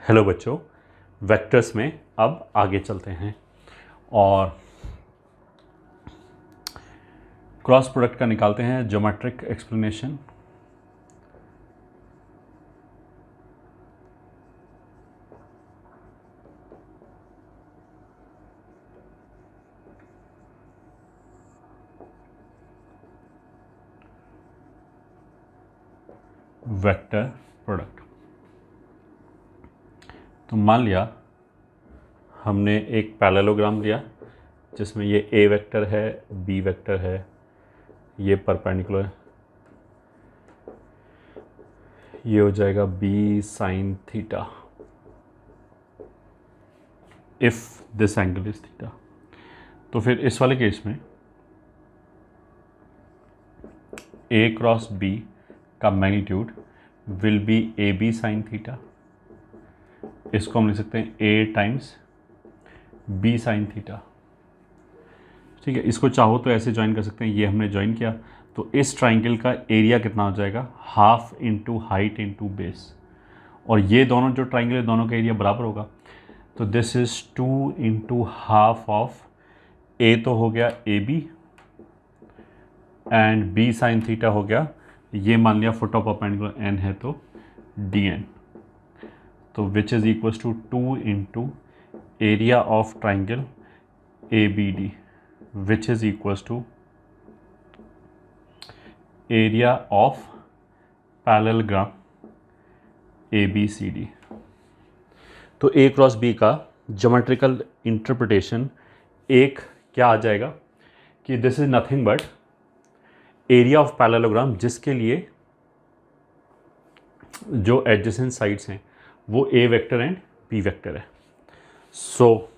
Hello बच्चों, vectors में अब आगे चलते हैं और क्रॉस प्रोडक्ट का निकालते हैं ज्योमेट्रिक एक्सप्लेनेशन। Vector product. तो मान लिया हमने एक पैरेललोग्राम लिया जिसमें ये ए वेक्टर है, बी वेक्टर है, ये परपेंडिकुलर है, ये हो जाएगा B sine theta if this angle is theta. तो फिर इस वाले केस में ए क्रॉस बी का magnitude will be A B sine theta. इसको हम लिख सकते हैं A times B sine theta. ठीक है, इसको चाहो तो ऐसे ज्वाइन कर सकते हैं, ये हमने ज्वाइन किया तो इस ट्राइंगल का एरिया कितना हो जाएगा, half into height into base. और ये दोनों जो ट्राइंगल है दोनों का एरिया बराबर होगा, तो this is 2 into half of A तो हो गया A B and B sine theta हो गया, ये मान लिया फुट ऑफ परपेंडिकुलर एन है तो डी एन। तो which is equals to 2 into area of triangle A B D which is equals to area of parallelogram A B C D. तो A cross B का geometrical interpretation एक क्या आ जाएगा कि this is nothing but area of parallelogram जिसके लिए जो एडजेसेंट साइड्स हैं वो A vector and B vector है। So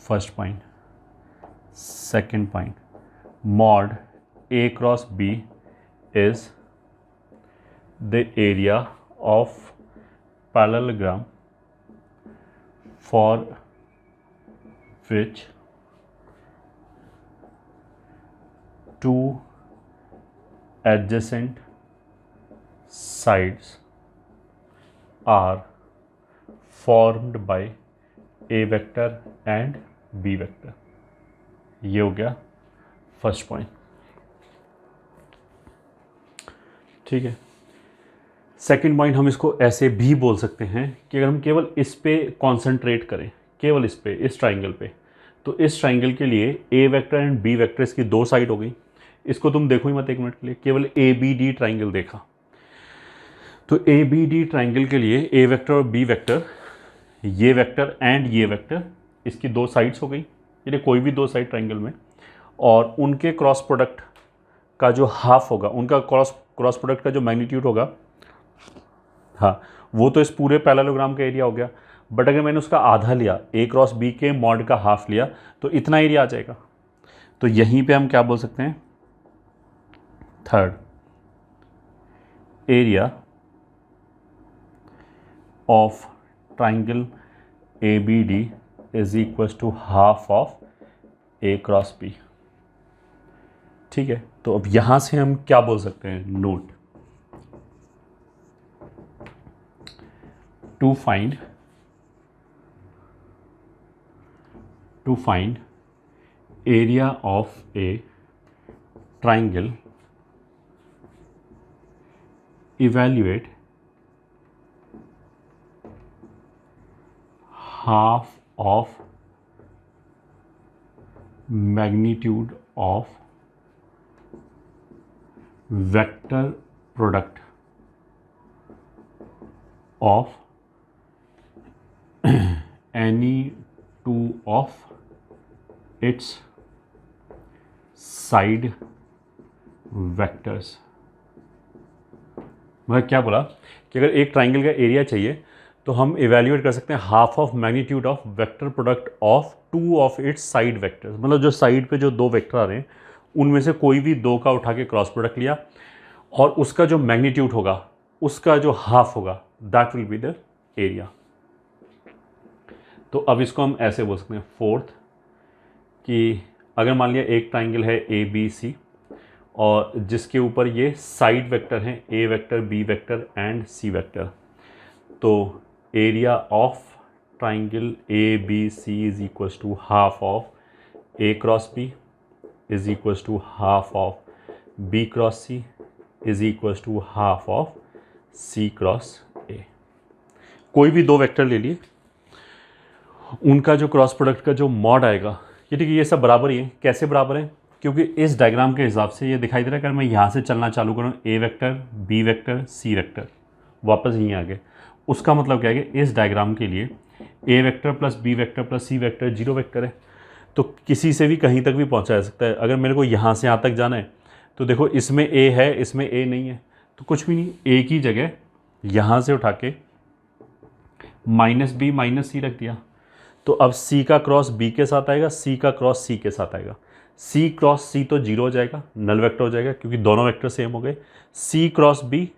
first point, second point, mod A cross B is the area of parallelogram for which two adjacent sides are formed by a vector and b vector। ये हो गया first point. ठीक है, second point हम इसको ऐसे भी बोल सकते हैं कि अगर हम केवल इस पे कॉन्सेंट्रेट करें, केवल इस पे, इस ट्राइंगल पे, तो इस ट्राइंगल के लिए A vector and B vector इसकी दो साइड हो गई। इसको तुम देखो ही मत एक मिनट के लिए, केवल ए बी डी ट्राइंगल देखा तो ए बी डी ट्राइंगल के लिए ए वेक्टर और बी वेक्टर, ये वेक्टर एंड ये वेक्टर, इसकी दो साइड्स हो गई, यानी कोई भी दो साइड ट्राइंगल में, और उनके क्रॉस प्रोडक्ट का जो हाफ होगा, उनका क्रॉस प्रोडक्ट का जो मैग्नीट्यूड होगा, हाँ, वो तो इस पूरे पैरेललोग्राम का एरिया हो गया। बट अगर मैंने उसका आधा लिया, ए क्रॉस बी के मॉड का हाफ लिया, तो इतना एरिया आ जाएगा। तो यहीं पे हम क्या बोल सकते हैं, third, area of triangle A B D is equal to half of A cross B. ठीक है, तो अब यहां से हम क्या बोल सकते हैं, note to find area of a triangle, evaluate half of magnitude of vector product of any two of its side vectors। मतलब क्या बोला कि अगर एक ट्राइंगल का एरिया चाहिए तो हम इवेल्युएट कर सकते हैं half of magnitude of vector product of two of its side vectors. मतलब जो साइड पे जो दो वेक्टर आ रहे हैं उनमें से कोई भी दो का उठा के क्रॉस प्रोडक्ट लिया और उसका जो मैग्नीट्यूड होगा, उसका जो हाफ होगा, that will be the area. तो अब इसको हम ऐसे बोल सकते हैं, फोर्थ, कि अगर मान लिया एक ट्राइंगल है ए बी सी और जिसके ऊपर ये साइड वेक्टर हैं, A vector, B vector and C vector. तो area of triangle A B C is equals to half of A cross B is equals to half of B cross C is equals to half of C cross A. कोई भी दो vector ले लिए, उनका जो cross product का जो mod आएगा, ये ठीक है, ये सब बराबर ही है। कैसे बराबर है? क्योंकि इस डायग्राम के हिसाब से ये दिखाई दे रहा है, अगर मैं यहाँ से चलना चालू करूँ, ए vector, B vector, C vector, वापस यहीं आ गए, उसका मतलब क्या है कि इस डायग्राम के लिए A vector plus B vector plus C vector 0 vector है। तो किसी से भी कहीं तक भी पहुँचा जा सकता है। अगर मेरे को यहाँ से यहाँ तक जाना है तो देखो, इसमें ए है, इसमें ए नहीं है, तो कुछ भी नहीं, ए की जगह यहाँ से उठा के माइनस बी माइनस सी रख दिया। तो अब सी का क्रॉस बी के साथ आएगा, सी का क्रॉस सी के साथ आएगा। सी क्रॉस सी तो 0 हो जाएगा, नल वेक्टर हो जाएगा, क्योंकि दोनों वेक्टर सेम हो गए। सी क्रॉस बी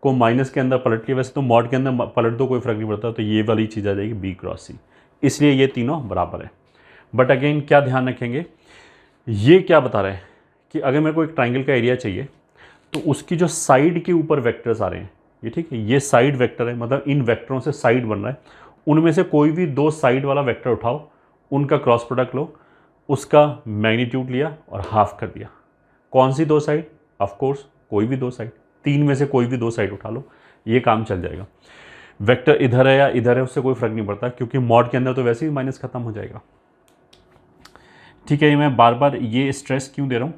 को माइनस के अंदर पलट के, वैसे तो मॉड के अंदर पलट दो, कोई फर्क नहीं पड़ता, तो ये वाली चीज़ आ जाएगी बी क्रॉस सी। इसलिए ये तीनों बराबर है। बट अगेन क्या ध्यान रखेंगे, ये क्या बता रहे हैं कि अगर मेरे को एक ट्राइंगल का एरिया चाहिए तो उसकी जो साइड के ऊपर वेक्टर्स आ रहे हैं, ये ठीक है, ये साइड वेक्टर है, मतलब इन वेक्टरों से साइड बन रहा है, उनमें से कोई भी दो साइड वाला वेक्टर उठाओ, उनका क्रॉस प्रोडक्ट लो, उसका मैग्नीट्यूड लिया और हाफ कर दिया। कौन सी दो साइड? ऑफ कोर्स कोई भी दो साइड, तीन में से कोई भी दो साइड उठा लो, ये काम चल जाएगा। वेक्टर इधर है या इधर है उससे कोई फर्क नहीं पड़ता, क्योंकि मॉड के अंदर तो वैसे ही माइनस खत्म हो जाएगा। ठीक है, मैं बार बार ये स्ट्रेस क्यों दे रहा हूँ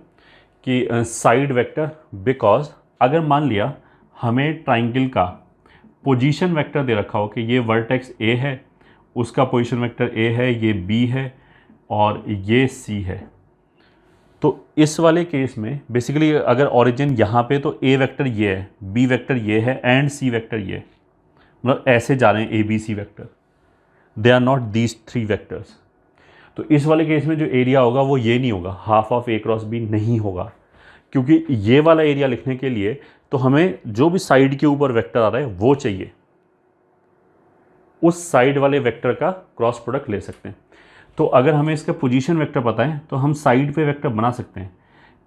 कि साइड वेक्टर, बिकॉज अगर मान लिया हमें ट्राइंगल का पोजीशन वेक्टर दे रखा हो कि ये वर्टेक्स ए है, उसका पोजीशन वेक्टर ए है, ये बी है और ये सी है, तो इस वाले केस में बेसिकली अगर ओरिजिन यहाँ पे तो ए वेक्टर ये है, बी वेक्टर ये है एंड सी वेक्टर ये, मतलब ऐसे जा रहे हैं A B C vector, they are not these 3 vectors. तो इस वाले केस में जो एरिया होगा वो ये नहीं होगा, half of A cross B नहीं होगा, क्योंकि ये वाला एरिया लिखने के लिए तो हमें जो भी साइड के ऊपर वेक्टर आ रहा है वो चाहिए, उस साइड वाले वेक्टर का क्रॉस प्रोडक्ट ले सकते हैं। तो अगर हमें इसका पोजीशन वेक्टर पता है तो हम साइड पे वेक्टर बना सकते हैं।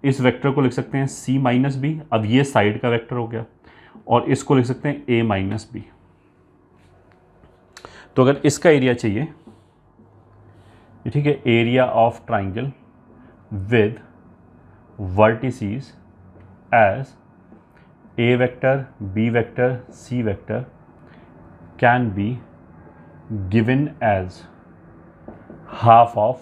इस वेक्टर को लिख सकते हैं c माइनस बी, अब ये साइड का वेक्टर हो गया, और इसको लिख सकते हैं a माइनस बी। तो अगर इसका एरिया चाहिए, ठीक है, area of triangle with vertices as a vector, b vector, c vector can be given as half of,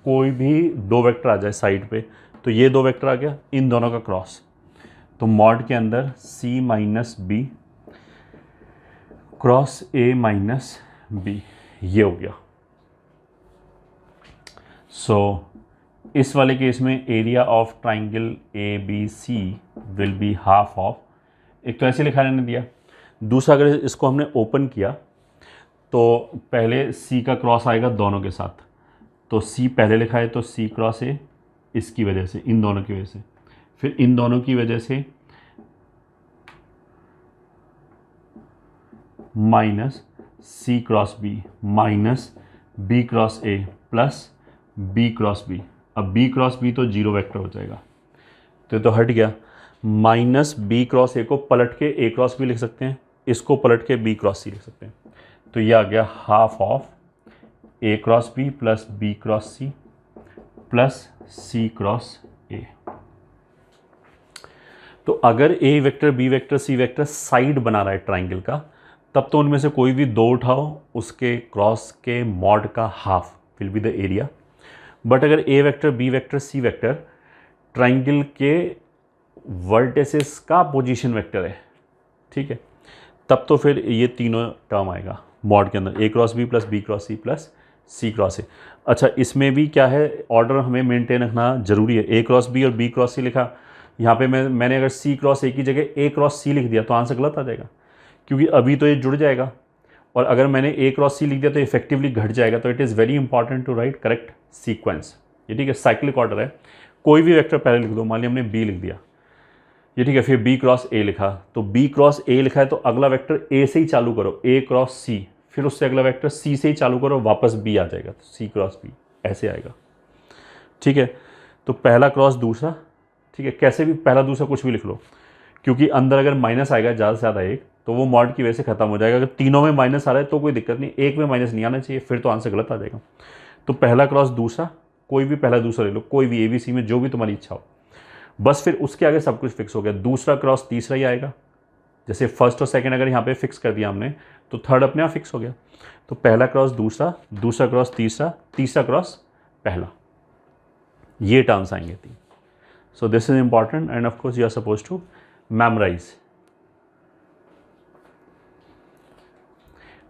कोई भी दो वेक्टर आ जाए साइड पे, तो ये दो वेक्टर आ गया, इन दोनों का क्रॉस, तो मॉड के अंदर c minus B cross a minus B, ये हो गया। सो इस वाले केस में area of triangle A B C will be half of, एक तो ऐसे लिखा रहने दिया, दूसरा अगर इसको हमने ओपन किया तो पहले c का क्रॉस आएगा दोनों के साथ, तो c पहले लिखा है तो c क्रॉस ए, इसकी वजह से, इन दोनों की वजह से, फिर इन दोनों की वजह से minus c cross B minus b cross A plus b cross B. अब b क्रॉस बी तो 0 वेक्टर हो जाएगा, तो हट गया। माइनस b क्रॉस ए को पलट के a क्रॉस बी लिख सकते हैं, इसको पलट के b क्रॉस सी लिख सकते हैं, तो ये आ गया half of a cross B plus b cross C plus c cross a। तो अगर a vector, b vector, c vector side बना रहा है ट्राइंगल का, तब तो उनमें से कोई भी दो उठाओ, उसके क्रॉस के मॉड का half will be the area. But अगर a vector, b vector, c vector triangle के वर्टिसेस का पोजीशन वेक्टर है, ठीक है, तब तो फिर ये तीनों टर्म आएगा मॉड के अंदर, a cross B plus b cross C plus c cross A. अच्छा, इसमें भी क्या है, ऑर्डर हमें मेंटेन रखना जरूरी है। a क्रॉस बी और b क्रॉस सी लिखा, यहाँ पे मैंने अगर c क्रॉस ए की जगह a क्रॉस सी लिख दिया तो आंसर गलत आ जाएगा, क्योंकि अभी तो ये जुड़ जाएगा, और अगर मैंने a क्रॉस सी लिख दिया तो इफेक्टिवली घट जाएगा। तो it is very important to write correct sequence. ये ठीक है, साइक्लिक ऑर्डर है, कोई भी वेक्टर पहले लिख दो, मान लिया हमने b लिख दिया, ये ठीक है, फिर b क्रॉस a लिखा, तो b क्रॉस a लिखा है तो अगला वेक्टर a से ही चालू करो, a क्रॉस c, फिर उससे अगला वेक्टर c से ही चालू करो, वापस b आ जाएगा, तो c क्रॉस b ऐसे आएगा। ठीक है, तो पहला क्रॉस दूसरा, ठीक है, कैसे भी पहला दूसरा कुछ भी लिख लो, क्योंकि अंदर अगर माइनस आएगा ज़्यादा से ज़्यादा एक तो वो मॉड की वजह से खत्म हो जाएगा। अगर तीनों में माइनस आ रहा है तो कोई दिक्कत नहीं, एक में माइनस नहीं आना चाहिए, फिर तो आंसर गलत आ जाएगा। तो पहला क्रॉस दूसरा, कोई भी पहला दूसरा ले लो, कोई भी ABC में जो भी तुम्हारी इच्छा हो, बस फिर उसके आगे सब कुछ फिक्स हो गया। दूसरा क्रॉस तीसरा ही आएगा, जैसे फर्स्ट और सेकंड अगर यहाँ पे फिक्स कर दिया हमने तो थर्ड अपने आप फिक्स हो गया। तो पहला क्रॉस दूसरा, दूसरा क्रॉस तीसरा, तीसरा क्रॉस पहला, ये टर्म्स आएंगे तीन। So this is important and of course you are suppose to memorise.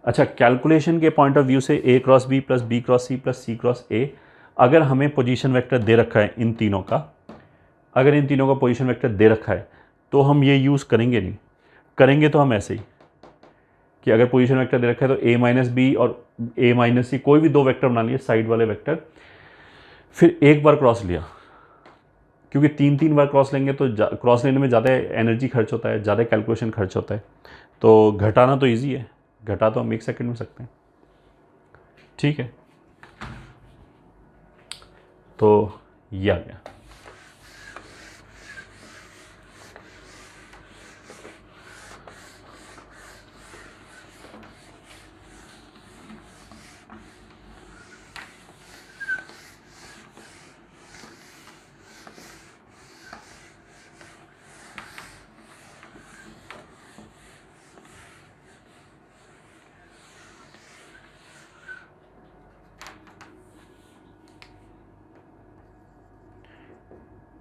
अच्छा, कैलकुलेशन के पॉइंट ऑफ व्यू से A cross B plus B cross C plus C cross A, अगर हमें पोजीशन वेक्टर दे रखा है इन तीनों का, अगर इन तीनों का पोजीशन वेक्टर दे रखा है तो हम ये यूज़ करेंगे नहीं, करेंगे तो हम ऐसे ही कि अगर पोजीशन वेक्टर दे रखा है तो A माइनस बी और A माइनस सी, कोई भी दो वेक्टर बना लिए साइड वाले वेक्टर, फिर एक बार क्रॉस लिया, क्योंकि तीन तीन बार क्रॉस लेंगे तो क्रॉस लेने में ज़्यादा एनर्जी खर्च होता है, ज़्यादा कैलकुलेशन खर्च होता है। तो घटाना तो ईजी है, घटा तो हम 1 सेकंड में सकते हैं। ठीक है, तो ये आ गया।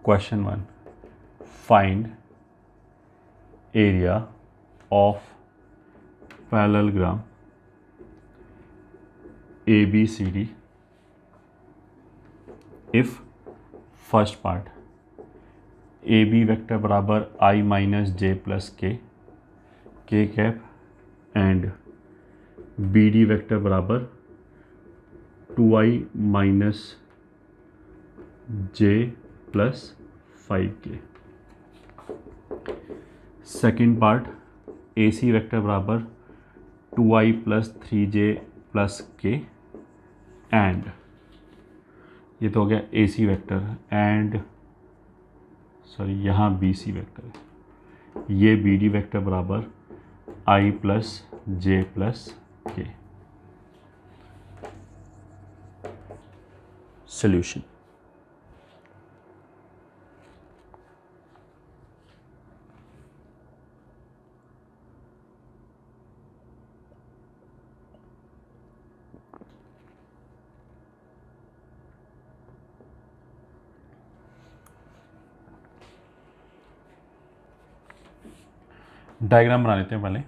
Question 1. Find area of parallelogram ABCD if first part AB vector बराबर I minus J plus K cap and BD vector बराबर 2I minus J plus 5K। Second part AC vector बराबर 2I plus 3J plus K and, ये तो हो गया AC vector and sorry यहाँ BC vector, ये BD vector बराबर I plus J plus K। Solution. Diagram बना लेते हैं पहले।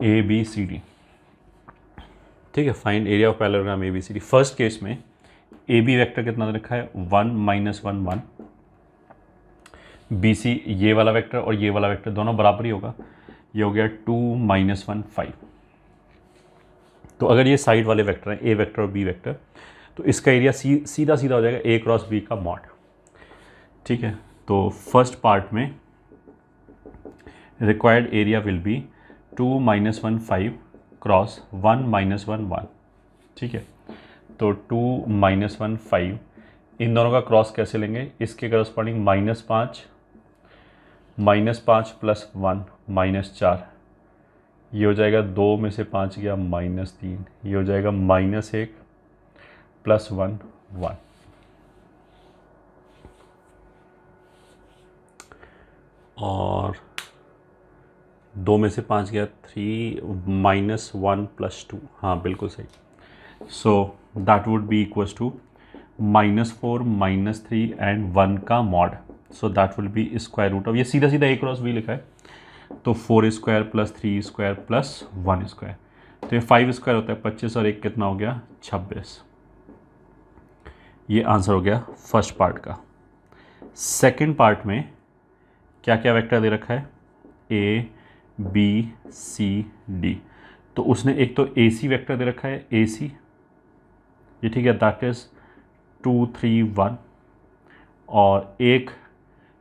ABCD, ठीक है, find area of parallelogram ABCD। First case में AB वेक्टर कितना दे रखा है 1 माइनस 1 1, BC ये वाला वेक्टर और ये वाला वेक्टर दोनों बराबर ही होगा, ये हो गया 2 माइनस 1 5। तो अगर ये साइड वाले वेक्टर हैं A वेक्टर और B वेक्टर, तो इसका एरिया सीधा सीधा हो जाएगा A क्रॉस B का मॉड। ठीक है, तो फर्स्ट पार्ट में required area will be 2 minus 1 5 cross 1 minus 1 1। ठीक है, तो 2 माइनस 1 5, इन दोनों का क्रॉस कैसे लेंगे, इसके करस्पॉन्डिंग -5 प्लस 1 -4, ये हो जाएगा 2 में से 5 गया -3, ये हो जाएगा -1 प्लस 1 1। और 2 में से 5 गया 3 -1 प्लस 2, हाँ बिल्कुल सही। So that would be equals to -4 -3 and 1 का mod. So that will be square root of, ये सीधा सीधा A क्रॉस B लिखा है, तो 4 square plus 3 square plus 1 square, तो ये 5 स्क्वायर होता है 25 और 1 कितना हो गया 26। ये आंसर हो गया फर्स्ट पार्ट का। सेकंड पार्ट में क्या क्या वेक्टर दे रखा है A B C D, तो उसने एक तो AC वेक्टर दे रखा है AC, ये ठीक है, दैट इज 2 3 1, और एक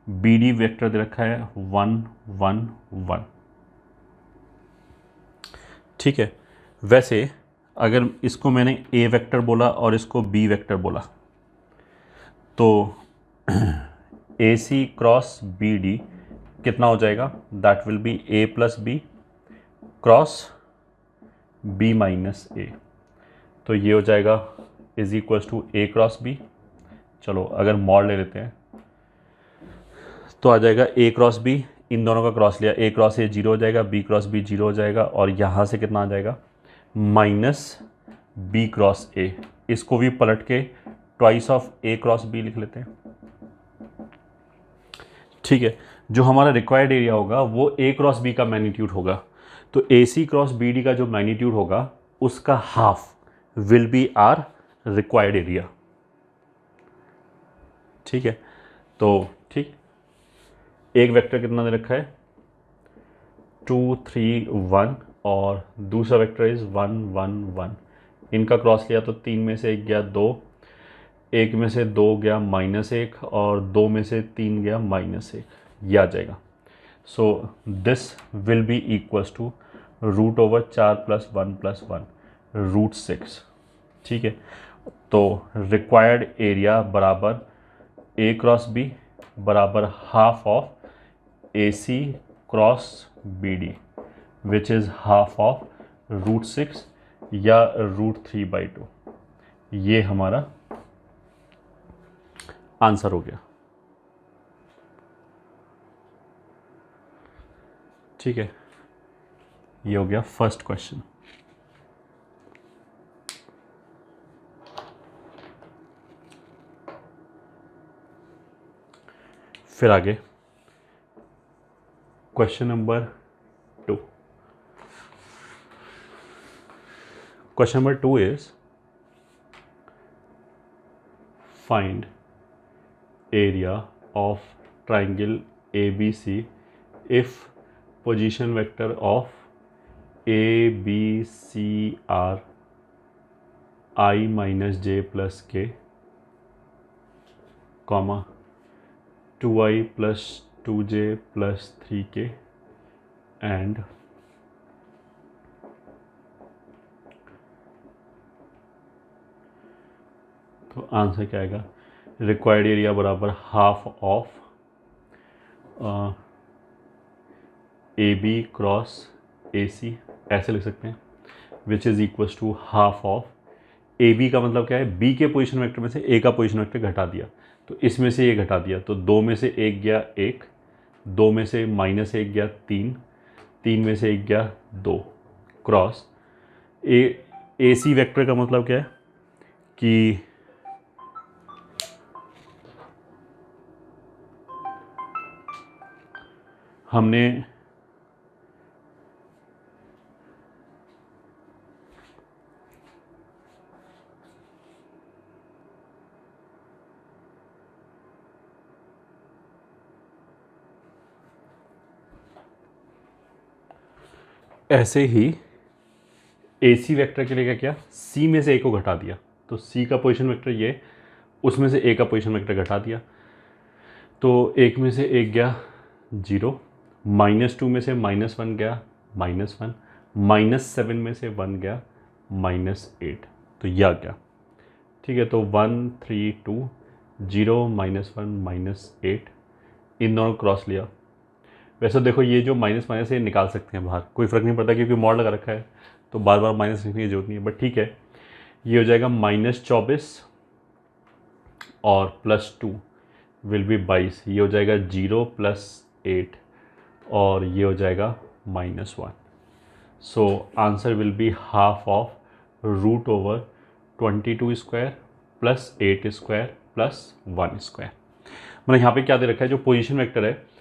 BD वेक्टर दे रखा है 1 1 1। ठीक है, वैसे अगर इसको मैंने ए वेक्टर बोला और इसको बी वेक्टर बोला तो A C cross B D कितना हो जाएगा, that will be A plus B cross B minus A. तो ये हो जाएगा is equals to A cross B. चलो अगर मॉड ले लेते हैं तो आ जाएगा ए क्रॉस बी, इन दोनों का क्रॉस लिया, ए क्रॉस ए जीरो हो जाएगा, बी क्रॉस बी जीरो हो जाएगा, और यहाँ से कितना आ जाएगा माइनस बी क्रॉस ए। इसको भी पलट के twice of A cross B लिख लेते हैं। ठीक है, जो हमारा रिक्वायर्ड एरिया होगा वो ए क्रॉस बी का मैग्नीट्यूड होगा, तो A C cross B D का जो मैग्नीट्यूड होगा उसका half will be our required area. ठीक है, तो ठीक, एक वेक्टर कितना दे रखा है 2 3 1 और दूसरा वेक्टर इज 1 1 1। इनका क्रॉस लिया तो 3 में से 1 गया 2, 1 में से 2 गया -1 और 2 में से 3 गया -1, ये आ जाएगा। So this will be equals to root over 4 + 1 + 1 root 6। ठीक है, तो रिक्वायर्ड एरिया बराबर ए क्रॉस बी बराबर half of A C cross B D which is half of root 6 या रूट 3/2। ये हमारा आंसर हो गया। ठीक है, ये हो गया फर्स्ट क्वेश्चन। फिर आगे question number 2। Question number 2 is find area of triangle ABC if position vector of A B C are I minus j plus k, comma 2i plus 2j plus 3k and तो answer क्या आएगा, required area बराबर half of A B cross A C, ऐसे लिख सकते हैं, which is equals to half of A B का मतलब क्या है, बी के पोजीशन वेक्टर में से ए का पोजीशन वेक्टर घटा दिया, तो इसमें से ये घटा दिया, तो 2 में से 1 गया 1, 2 में से -1 गया 3, 3 में से 1 गया 2 क्रॉस ए सी वेक्टर का मतलब क्या है कि हमने ऐसे ही ए सी वेक्टर के लिए क्या किया, सी में से ए को घटा दिया, तो सी का पोजीशन वेक्टर ये, उसमें से ए का पोजीशन वेक्टर घटा दिया, तो 1 में से 1 गया 0, -2 में से -1 गया -1, -7 में से 1 गया -8, तो यह आ गया। ठीक है, तो 1 3 2 0 -1 -8, इन दोनों क्रॉस लिया। वैसे देखो ये जो माइनस माइनस ये निकाल सकते हैं बाहर, कोई फ़र्क नहीं पड़ता क्योंकि मॉड लगा रखा है, तो बार बार माइनस लिखने की जरूरत नहीं है, बट ठीक है, ये हो जाएगा -24 और +2 विल बी 22, ये हो जाएगा 0 + 8 और ये हो जाएगा -1। So answer will be half of root over 22² + 8² + 1²। मतलब यहाँ पे क्या दे रखा है, जो पोजीशन वेक्टर है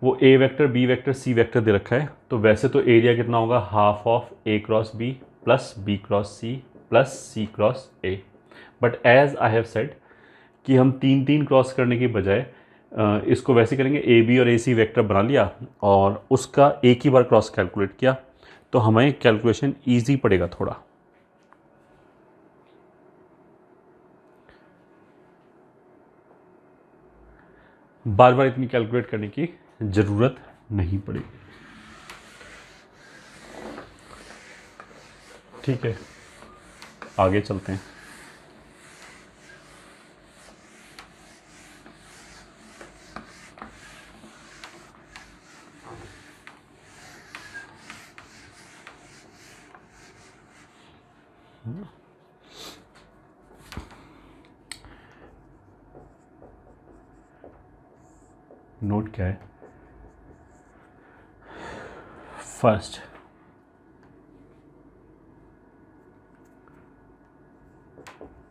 वो A vector B vector C vector दे रखा है, तो वैसे तो एरिया कितना होगा, half of A cross B plus B cross C plus C cross A, but as I have said कि हम 3 क्रॉस करने की बजाय इसको वैसे करेंगे, ए बी और ए सी वेक्टर बना लिया और उसका एक ही बार क्रॉस कैलकुलेट किया, तो हमें कैलकुलेशन ईजी पड़ेगा थोड़ा। बार बार इतनी कैलकुलेट करने की ज़रूरत नहीं पड़ेगी। ठीक है, आगे चलते हैं। नोट क्या है? First,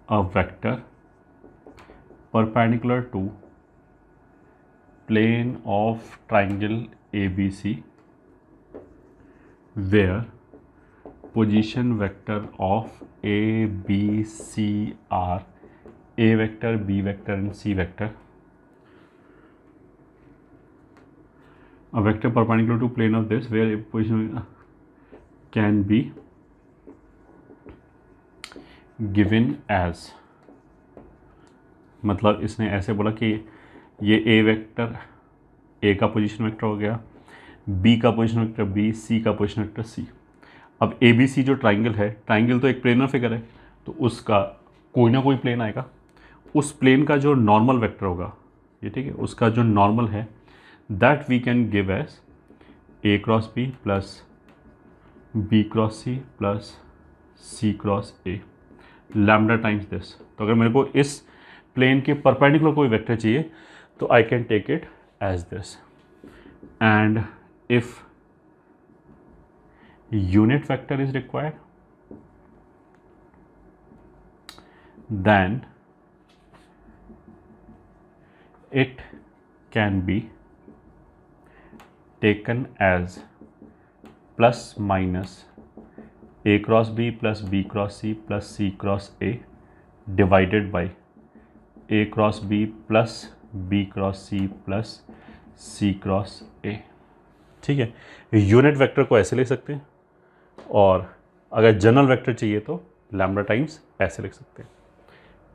a vector perpendicular to plane of triangle ABC where position vector of A, B, C are A vector, B vector and C vector. A vector perpendicular to plane of this where a position can be given as, मतलब इसने ऐसे बोला कि ये A vector, ए का position vector हो गया, B का पोजीशन वेक्टर बी, सी का पोजीशन वेक्टर सी। अब ए बी सी जो ट्राइंगल है, ट्राइंगल तो एक प्लेनर फिगर है, तो उसका कोई ना कोई प्लेन आएगा। उस प्लेन का जो नॉर्मल वेक्टर होगा, ये ठीक है, उसका जो नॉर्मल है that we can give as A cross B plus B cross C plus C cross A lambda times this. तो अगर मेरे को इस प्लेन के परपेंडिकुलर कोई वेक्टर चाहिए तो I can take it as this, and if unit vector is required, then it can be taken as plus minus a cross b plus b cross c plus c cross a divided by a cross b plus b cross c plus c cross a। ठीक है, unit vector को ऐसे लिख सकते हैं, और अगर general vector चाहिए तो लैम्डा टाइम्स ऐसे लिख सकते हैं।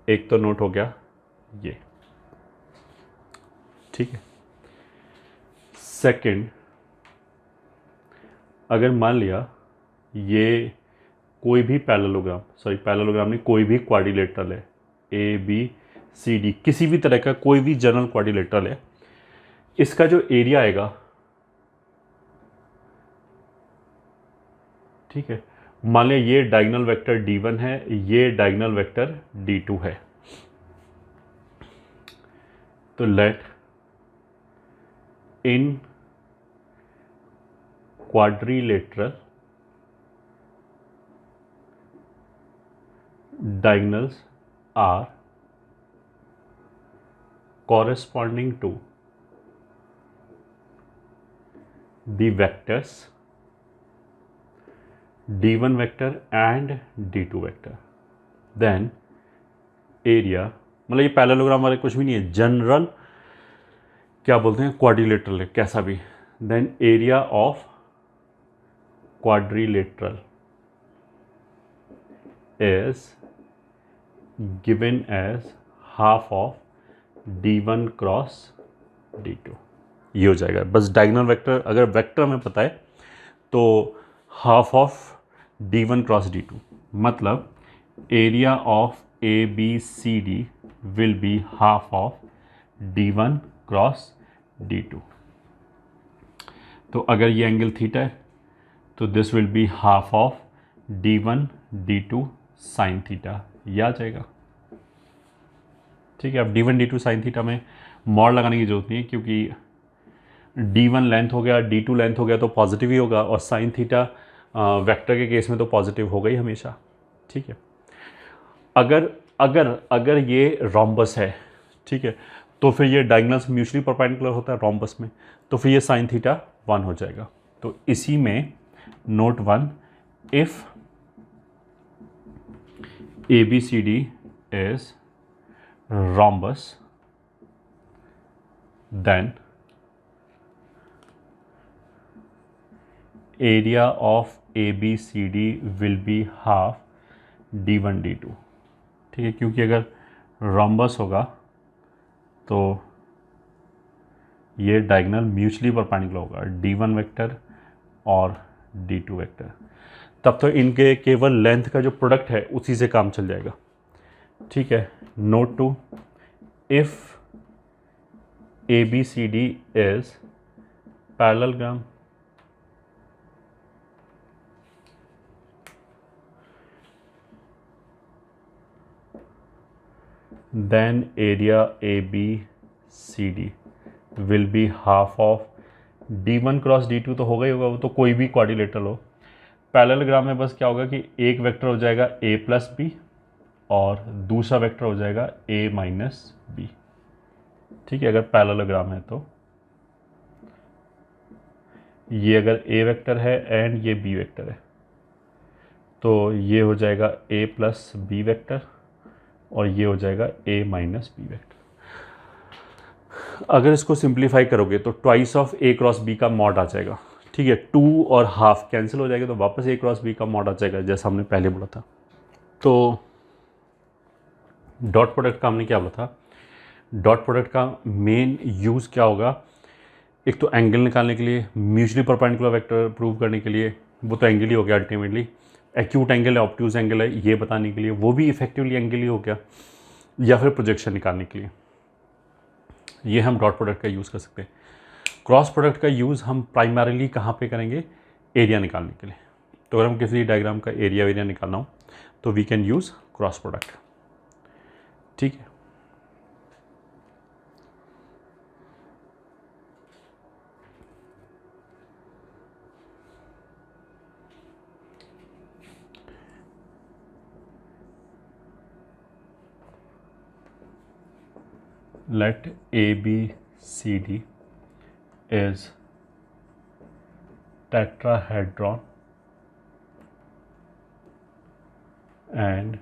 एक तो नोट हो गया ये, ठीक है। सेकंड, अगर मान लिया ये कोई भी पैरेललोग्राम नहीं, कोई भी क्वाड्रिलेटरल है, ए बी सी डी, किसी भी तरह का कोई भी जनरल क्वाड्रिलेटरल है, इसका जो एरिया आएगा, ठीक है, मान लिया ये डायगोनल वेक्टर d1 है, ये डायगोनल वेक्टर d2 है, तो let in quadrilateral diagonals are corresponding to the vectors d1 vector and d2 vector, then area, मतलब ये पैरेललोग्राम वाले कुछ भी नहीं है, जनरल क्या बोलते हैं, क्वाड्रिलेटरल है कैसा भी, then area of quadrilateral is given as half of d1 cross d2। ये हो जाएगा, बस डायगोनल वेक्टर अगर वेक्टर हमें पता है तो half of d1 cross d2, मतलब area of A B C D will be half of d1 cross d2। तो अगर ये एंगल थीटा है तो this will be half of d1 d2 sine theta, ये आ जाएगा। ठीक है, अब d1 d2 साइन थीटा में मॉड लगाने की जरूरत नहीं है, क्योंकि d1 लेंथ हो गया, d2 लेंथ हो गया तो पॉजिटिव ही होगा, और साइन थीटा वेक्टर के केस में तो पॉजिटिव होगा ही हमेशा। ठीक है, अगर अगर अगर ये रोम्बस है, ठीक है, तो फिर ये डायगोनल्स म्यूचुअली परपेंडिकुलर होता है रोम्बस में, तो फिर ये साइन थीटा 1 हो जाएगा। तो इसी में note 1, if ABCD is rhombus, then area of ABCD will be half d1 d2। ठीक है, क्योंकि अगर रोम्बस होगा तो ये डायगोनल म्यूचुअली परपेंडिकुलर होगा, d1 वेक्टर और d2 वेक्टर। तब तो इनके केवल लेंथ का जो प्रोडक्ट है उसी से काम चल जाएगा। ठीक है, note two, if ABCD is parallelogram then area ABCD will be half of D1 cross D2 तो होगा ही होगा, वो तो कोई भी क्वाड्रिलेटरल हो। पैरेललोग्राम में बस क्या होगा कि एक वेक्टर हो जाएगा A प्लस बी और दूसरा वेक्टर हो जाएगा A माइनस बी। ठीक है, अगर पैरेललोग्राम है तो ये अगर A वेक्टर है एंड ये B वेक्टर है तो ये हो जाएगा A प्लस बी वेक्टर और ये हो जाएगा A माइनस बी वेक्टर। अगर इसको सिंप्लीफाई करोगे तो twice of A cross B का मॉड आ जाएगा। ठीक है, 2 और हाफ कैंसिल हो जाएगा तो वापस A क्रॉस B का मॉड आ जाएगा, जैसा हमने पहले बोला था। तो डॉट प्रोडक्ट का हमने क्या बोला था, डॉट प्रोडक्ट का मेन यूज़ क्या होगा, एक तो एंगल निकालने के लिए, म्यूचुअली परपेंडिकुलर वेक्टर प्रूव करने के लिए, वो तो एंगल ही हो गया अल्टीमेटली, एक्यूट एंगल है ऑब्ट्यूज एंगल है ये बताने के लिए, वो भी इफेक्टिवली एंगल ही हो गया, या फिर प्रोजेक्शन निकालने के लिए। ये हम डॉट प्रोडक्ट का यूज़ कर सकते हैं। क्रॉस प्रोडक्ट का यूज़ हम प्राइमरीली कहाँ पे करेंगे, एरिया निकालने के लिए। तो अगर हम किसी डायग्राम का एरिया निकालना हो तो we can use cross product. ठीक है, let ABCD is tetrahedron and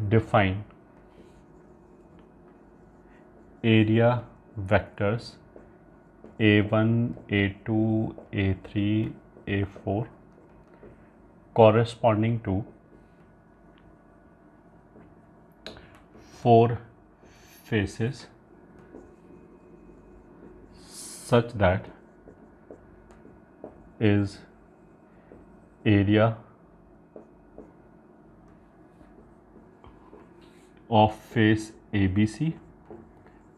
define area vectors A1, A2, A3, A4 corresponding to 4 faces such that is area of face ABC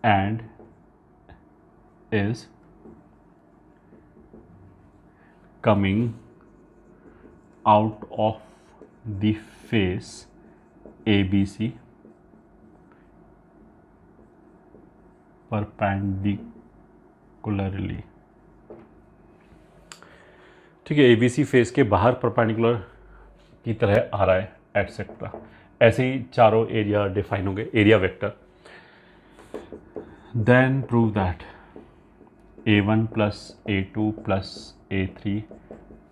and is coming out of the face ABC perpendicularly. ठीक है, ABC face के बाहर perpendicular की तरह आ रहा है etcetera. ऐसे ही चारों एरिया डिफाइन होंगे, area vector. Then prove that A1 plus A2 plus A3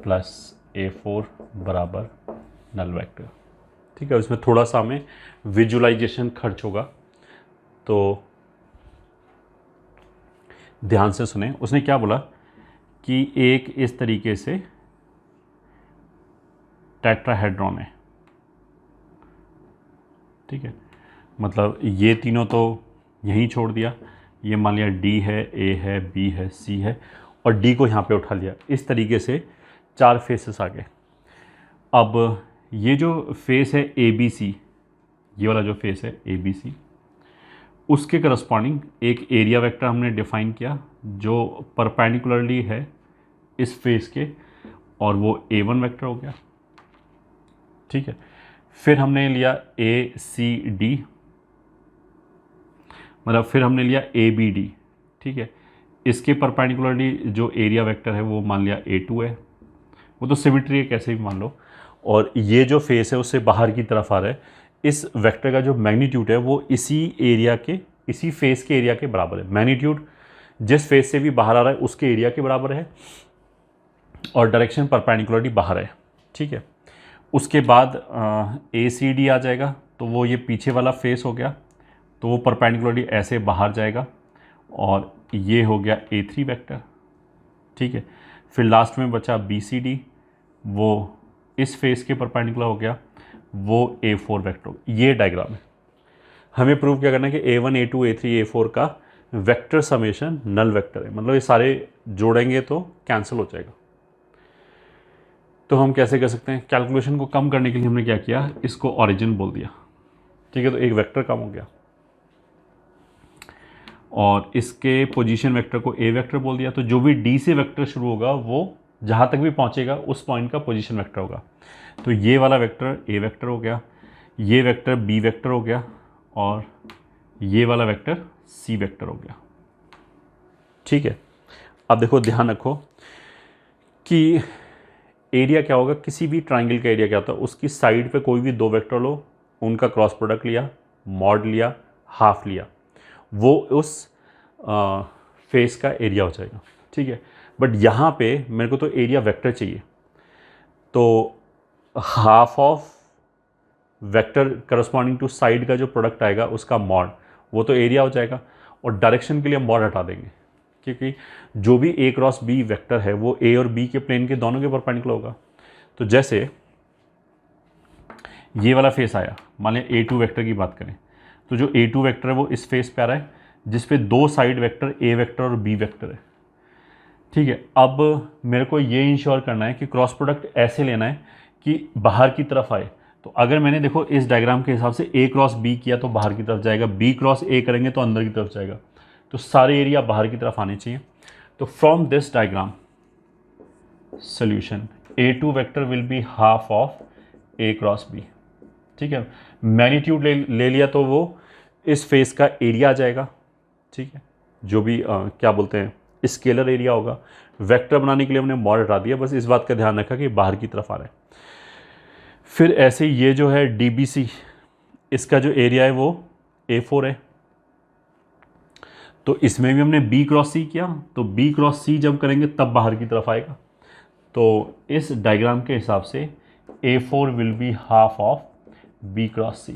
plus A4 बराबर नल वेक्टर। ठीक है, उसमें थोड़ा सा हमें विजुअलाइजेशन खर्च होगा, तो ध्यान से सुने। उसने क्या बोला कि एक इस तरीके से टेट्राहेड्रॉन है। ठीक है, मतलब ये तीनों तो यहीं छोड़ दिया, ये मान लिया D है, A है, B है, C है और D को यहाँ पे उठा लिया। इस तरीके से 4 फेसेस आ गए। अब ये जो फेस है ABC, ये वाला जो फेस है ABC, उसके करस्पॉन्डिंग एक एरिया वेक्टर हमने डिफाइन किया जो परपेंडिकुलरली है इस फेस के, और वो A1 वेक्टर हो गया। ठीक है, फिर हमने लिया ACD, मतलब फिर हमने लिया ABD। ठीक है, इसके परपेंडिकुलरली जो एरिया वेक्टर है वो मान लिया A2 है, वो तो सिमेट्री है कैसे भी मान लो, और ये जो फेस है उससे बाहर की तरफ आ रहा है। इस वेक्टर का जो मैग्नीट्यूड है वो इसी एरिया के, इसी फेस के एरिया के बराबर है। मैग्नीट्यूड जिस फेस से भी बाहर आ रहा है उसके एरिया के बराबर है और डायरेक्शन परपेंडिकुलरली बाहर है। ठीक है, उसके बाद ACD आ जाएगा, तो वो ये पीछे वाला फेस हो गया, तो वो परपेंडिकुलरली ऐसे बाहर जाएगा और ये हो गया A3 वेक्टर। ठीक है, फिर लास्ट में बचा BCD, वो इस फेस के परपेंडिकुलर हो गया, वो A4 वेक्टर हो गया। ये डायग्राम है। हमें प्रूव क्या करना है कि A1, A2, A3, A4 का वेक्टर समेशन नल वेक्टर है, मतलब ये सारे जोड़ेंगे तो कैंसिल हो जाएगा। तो हम कैसे कर सकते हैं, कैलकुलेशन को कम करने के लिए हमने क्या किया, इसको ओरिजिन बोल दिया, ठीक है। तो एक वेक्टर कम हो गया और इसके पोजीशन वेक्टर को ए वेक्टर बोल दिया। तो जो भी डी से वेक्टर शुरू होगा वो जहाँ तक भी पहुँचेगा उस पॉइंट का पोजीशन वेक्टर होगा। तो ये वाला वेक्टर ए वेक्टर हो गया, ये वेक्टर बी वेक्टर हो गया और ये वाला वेक्टर सी वेक्टर हो गया, ठीक है। अब देखो ध्यान रखो कि एरिया क्या होगा, किसी भी ट्राइंगल का एरिया क्या होता है, उसकी साइड पे कोई भी दो वेक्टर लो, उनका क्रॉस प्रोडक्ट लिया, मॉड लिया, हाफ लिया, वो उस फेस का एरिया हो जाएगा, ठीक है। बट यहाँ पे मेरे को तो एरिया वेक्टर चाहिए, तो half of vector corresponding to side का जो प्रोडक्ट आएगा उसका मॉड, वो तो एरिया हो जाएगा। और डायरेक्शन के लिए हम मॉड हटा देंगे, क्योंकि जो भी ए क्रॉस बी वेक्टर है वो ए और बी के प्लेन के दोनों के परपेंडिकुलर होगा। तो जैसे ये वाला फेस आया, मान लिया ए टू वेक्टर की बात करें, तो जो ए टू वेक्टर है वो इस फेस पे आ रहा है जिसपे दो साइड वेक्टर ए वेक्टर और बी वेक्टर है, ठीक है। अब मेरे को ये इंश्योर करना है कि क्रॉस प्रोडक्ट ऐसे लेना है कि बाहर की तरफ आए। तो अगर मैंने देखो इस डायग्राम के हिसाब से ए क्रॉस बी किया तो बाहर की तरफ जाएगा, बी क्रॉस ए करेंगे तो अंदर की तरफ जाएगा, तो सारे एरिया बाहर की तरफ आने चाहिए। तो from this diagram solution A two vector will be half of A cross B, ठीक है। मैग्नीट्यूड ले लिया तो वो इस फेस का एरिया आ जाएगा, ठीक है, जो भी क्या बोलते हैं स्केलर एरिया होगा। वेक्टर बनाने के लिए हमने मॉड हटा दिया, बस इस बात का ध्यान रखा कि बाहर की तरफ आ रहा है। फिर ऐसे ये जो है DBC, इसका जो एरिया है वो A4 है, तो इसमें भी हमने B क्रॉस C किया, तो B क्रॉस C जब करेंगे तब बाहर की तरफ आएगा। तो इस डायग्राम के हिसाब से A4 will be half of B cross C,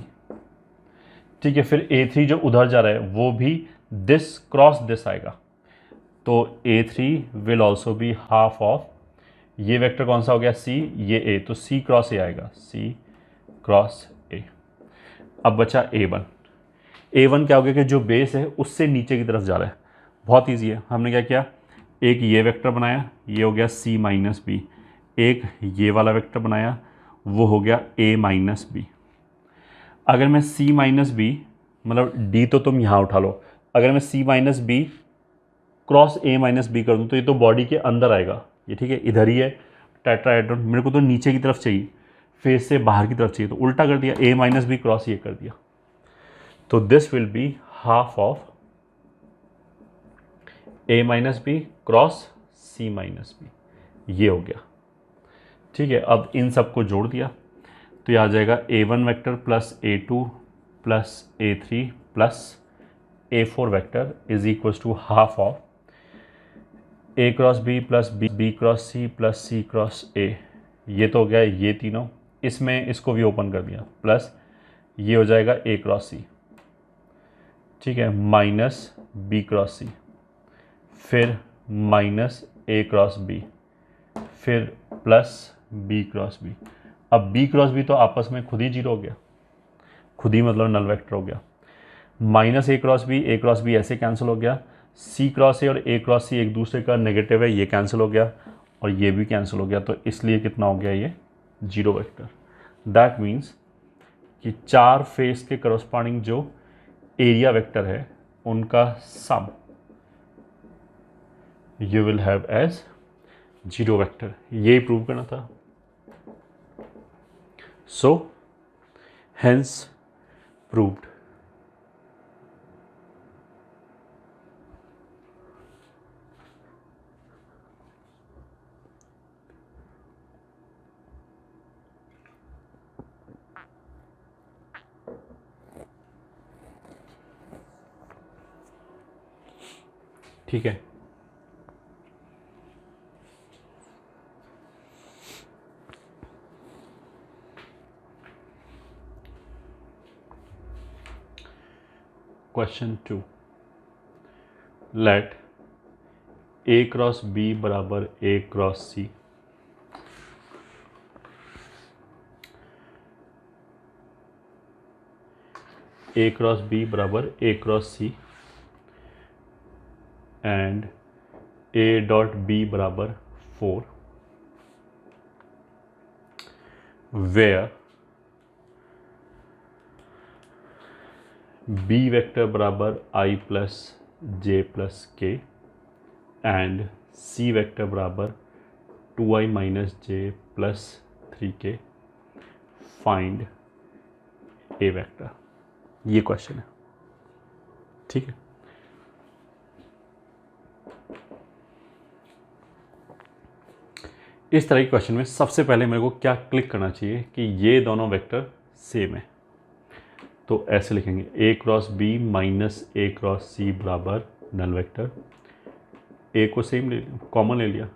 ठीक है। फिर A3 जो उधर जा रहा है वो भी दिस क्रॉस दिस आएगा, तो A3 will also be half of, ये वेक्टर कौन सा हो गया C, ये A, तो C क्रॉस A आएगा, C क्रॉस A। अब बचा A1, A1 क्या हो गया कि जो बेस है उससे नीचे की तरफ जा रहा है, बहुत ईजी है। हमने क्या किया, एक ये वेक्टर बनाया, ये हो गया C माइनस बी, एक ये वाला वेक्टर बनाया, वो हो गया A माइनस बी। अगर मैं C माइनस बी, मतलब D तो तुम यहाँ उठा लो, अगर मैं C minus B cross A minus B कर दूँ तो ये तो बॉडी के अंदर आएगा, ये ठीक है, इधर ही है टेट्राहेड्रॉन, मेरे को तो नीचे की तरफ चाहिए, फेस से बाहर की तरफ चाहिए, तो उल्टा कर दिया, A माइनस बी क्रॉस ये कर दिया, तो this will be half of A minus B cross C minus B, ये हो गया, ठीक है। अब इन सबको जोड़ दिया तो ये आ जाएगा A1 vector plus A2 plus A3 plus A4 vector is equals to half of A cross B plus B cross C plus C cross A, ये तो हो गया ये तीनों, इसमें इसको भी ओपन कर दिया, प्लस ये हो जाएगा A क्रॉस सी, ठीक है, माइनस बी क्रॉस सी, फिर माइनस A क्रॉस बी, फिर प्लस बी क्रॉस बी। अब बी क्रॉस बी तो आपस में खुद ही जीरो हो गया, खुद ही मतलब नल वेक्टर हो गया, माइनस A क्रॉस बी ऐसे कैंसिल हो गया, C क्रॉस ए और A क्रॉस सी एक दूसरे का नेगेटिव है, ये कैंसिल हो गया और ये भी कैंसिल हो गया, तो इसलिए कितना हो गया ये जीरो वेक्टर। दैट मीन्स कि चार फेस के करस्पॉन्डिंग जो एरिया वेक्टर है उनका sum you will have as zero vector, ये प्रूव करना था। So hence proved. ठीक है, question 2, let A cross B बराबर A cross C, A cross B बराबर A cross C and A dot B बराबर 4, वेयर बी वेक्टर बराबर आई plus j plus k and C vector बराबर 2i minus J plus 3k, find A vector. ये question है, ठीक है। इस तरह के क्वेश्चन में सबसे पहले मेरे को क्या क्लिक करना चाहिए कि ये दोनों वेक्टर सेम है। तो ऐसे लिखेंगे ए क्रॉस बी माइनस ए क्रॉस सी बराबर नल वेक्टर। ए को सेम ले लिया, कॉमन ले लिया,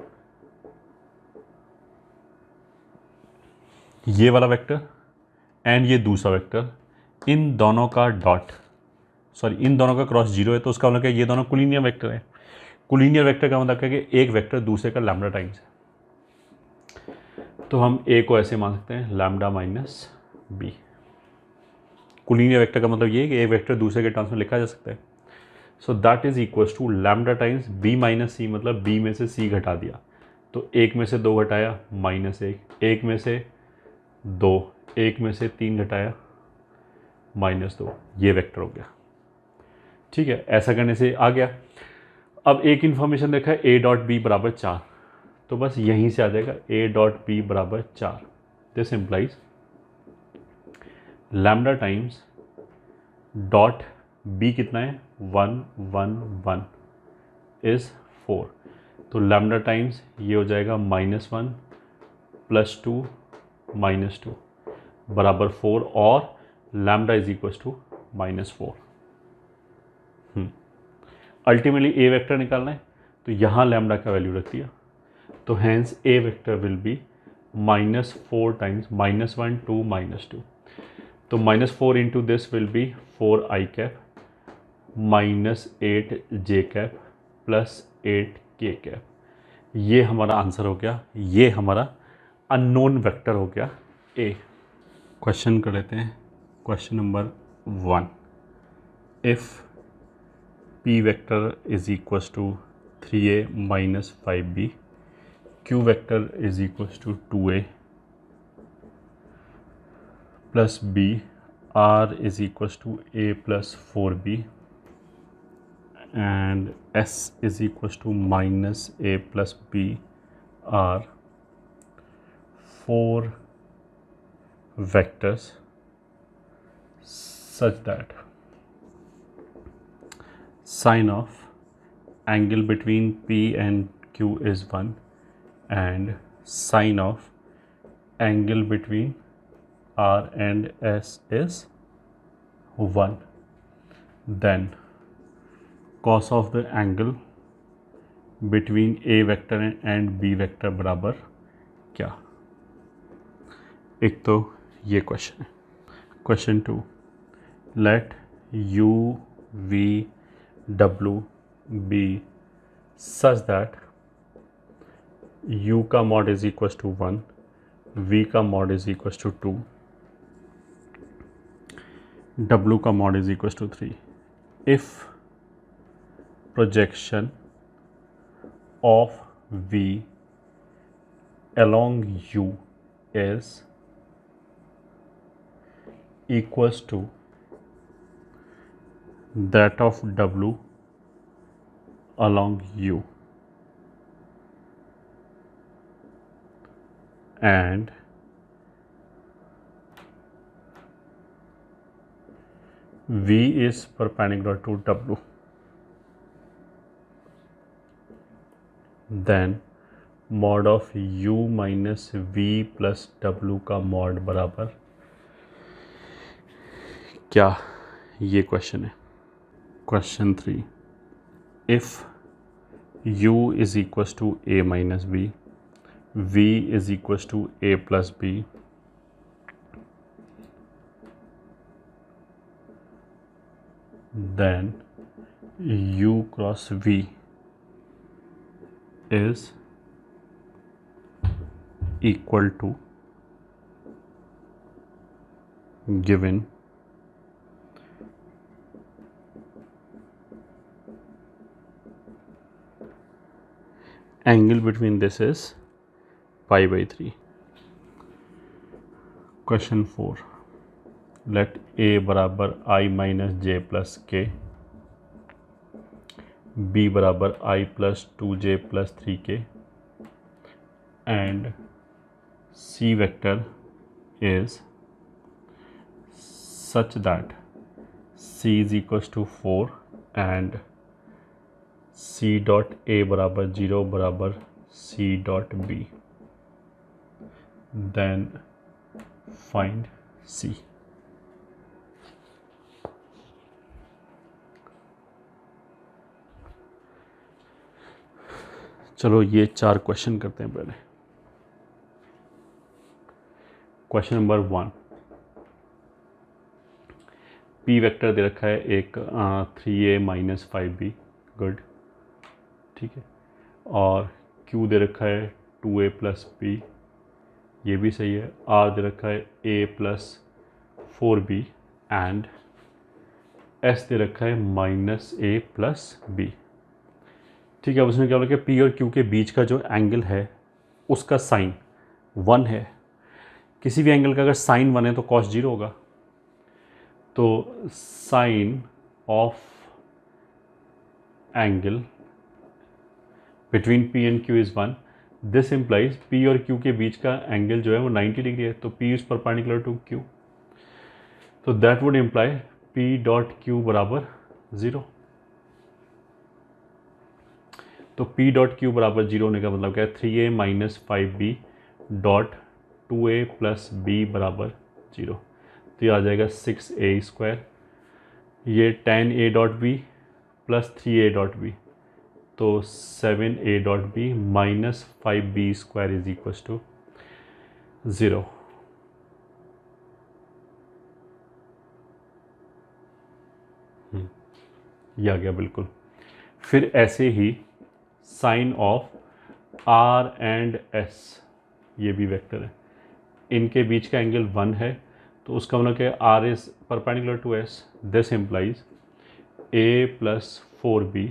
ये वाला वेक्टर एंड ये दूसरा वेक्टर, इन दोनों का डॉट, सॉरी इन दोनों का क्रॉस जीरो है, तो उसका मतलब क्या, ये दोनों कोलिनियर वेक्टर है। कोलिनियर वेक्टर का मतलब क्या कि एक वेक्टर दूसरे का लैम्डा टाइम्स है। तो हम ए को ऐसे मान सकते हैं lambda minus B. Collinear vector का मतलब ये है कि एक वेक्टर दूसरे के टर्म्स में लिखा जा सकता है। So that is equals to lambda times B minus C, मतलब बी में से सी घटा दिया, तो एक में से दो घटाया माइनस एक में से दो, एक में से तीन घटाया माइनस दो, ये वेक्टर हो गया, ठीक है। ऐसा करने से आ गया। अब एक इन्फॉर्मेशन देखा है ए डॉट बी बराबर 4, तो बस यहीं से आ जाएगा ए डॉट बी बराबर 4। This implies lambda times dot B कितना है 1 1 1 इज़ 4, तो लैम्डा टाइम्स ये हो जाएगा -1 + 2 -2 बराबर 4, और lambda is equal to -4। Ultimately A vector निकालना है, तो यहाँ लैम्डा का वैल्यू रख दिया, तो hence A vector will be -4 times -1 2 -2, तो -4 into this will be 4i cap -8 j cap +8 k cap. ये हमारा आंसर हो गया, ये हमारा अननोन वेक्टर हो गया ए। क्वेश्चन कर लेते हैं, question number 1। If p vector is equals to 3a minus 5b, q vector is equals to 2a plus b, r is equals to a plus 4b and s is equals to minus a plus b are 4 vectors such that sine of angle between p and q is 1 and sine of angle between r and s is 1, then cos of the angle between a vector and b vector बराबर क्या। एक तो ये question है। Question 2, let u v w be such that u का mod is equal to 1, v का mod is equal to 2, w का mod is equal to 3। If projection of v along u is equals to that of w along u, and v is perpendicular to w, then mod of u minus v plus w का mod बराबर क्या, ये question है। Question 3, if u is equals to a minus b, v is equals to a plus b, then u cross v is equal to given angle between this is pi by 3। Question 4, let A बराबर I minus J plus K, B बराबर आई plus 2j plus 3k and C vector is such that c is equals to 4 and c dot a बराबर 0 बराबर c dot b, then find c. चलो ये 4 question करते हैं पहले। Question number 1, P vector दे रखा है एक 3a माइनस 5b, गुड, ठीक है, और क्यू दे रखा है 2a प्लस b, ये भी सही है, आर दे रखा है a plus 4b and S दे रखा है माइनस a प्लस b, ठीक है। अब उसने क्या बोला कि पी और क्यू के बीच का जो एंगल है उसका साइन 1 है। किसी भी एंगल का अगर साइन 1 है तो कॉस 0 होगा, तो sine of angle between P and Q is 1। This implies P और क्यू के बीच का एंगल जो है वो 90 डिग्री है, तो P is perpendicular to Q, तो that would imply P dot Q बराबर 0। तो पी डॉट क्यू बराबर 0 होने का मतलब क्या है, 3a minus 5b dot 2a plus b बराबर 0, तो ये आ जाएगा 6a स्क्वायर, ये 10a dot B plus 3a dot B, तो 7a dot B minus 5b square is equal to 0। ये आ गया बिल्कुल। फिर ऐसे ही sign of R and S, ये भी वेक्टर है, इनके बीच का एंगल 1 है, तो उसका मतलब क्या है, R is perpendicular to S, this implies a plus 4b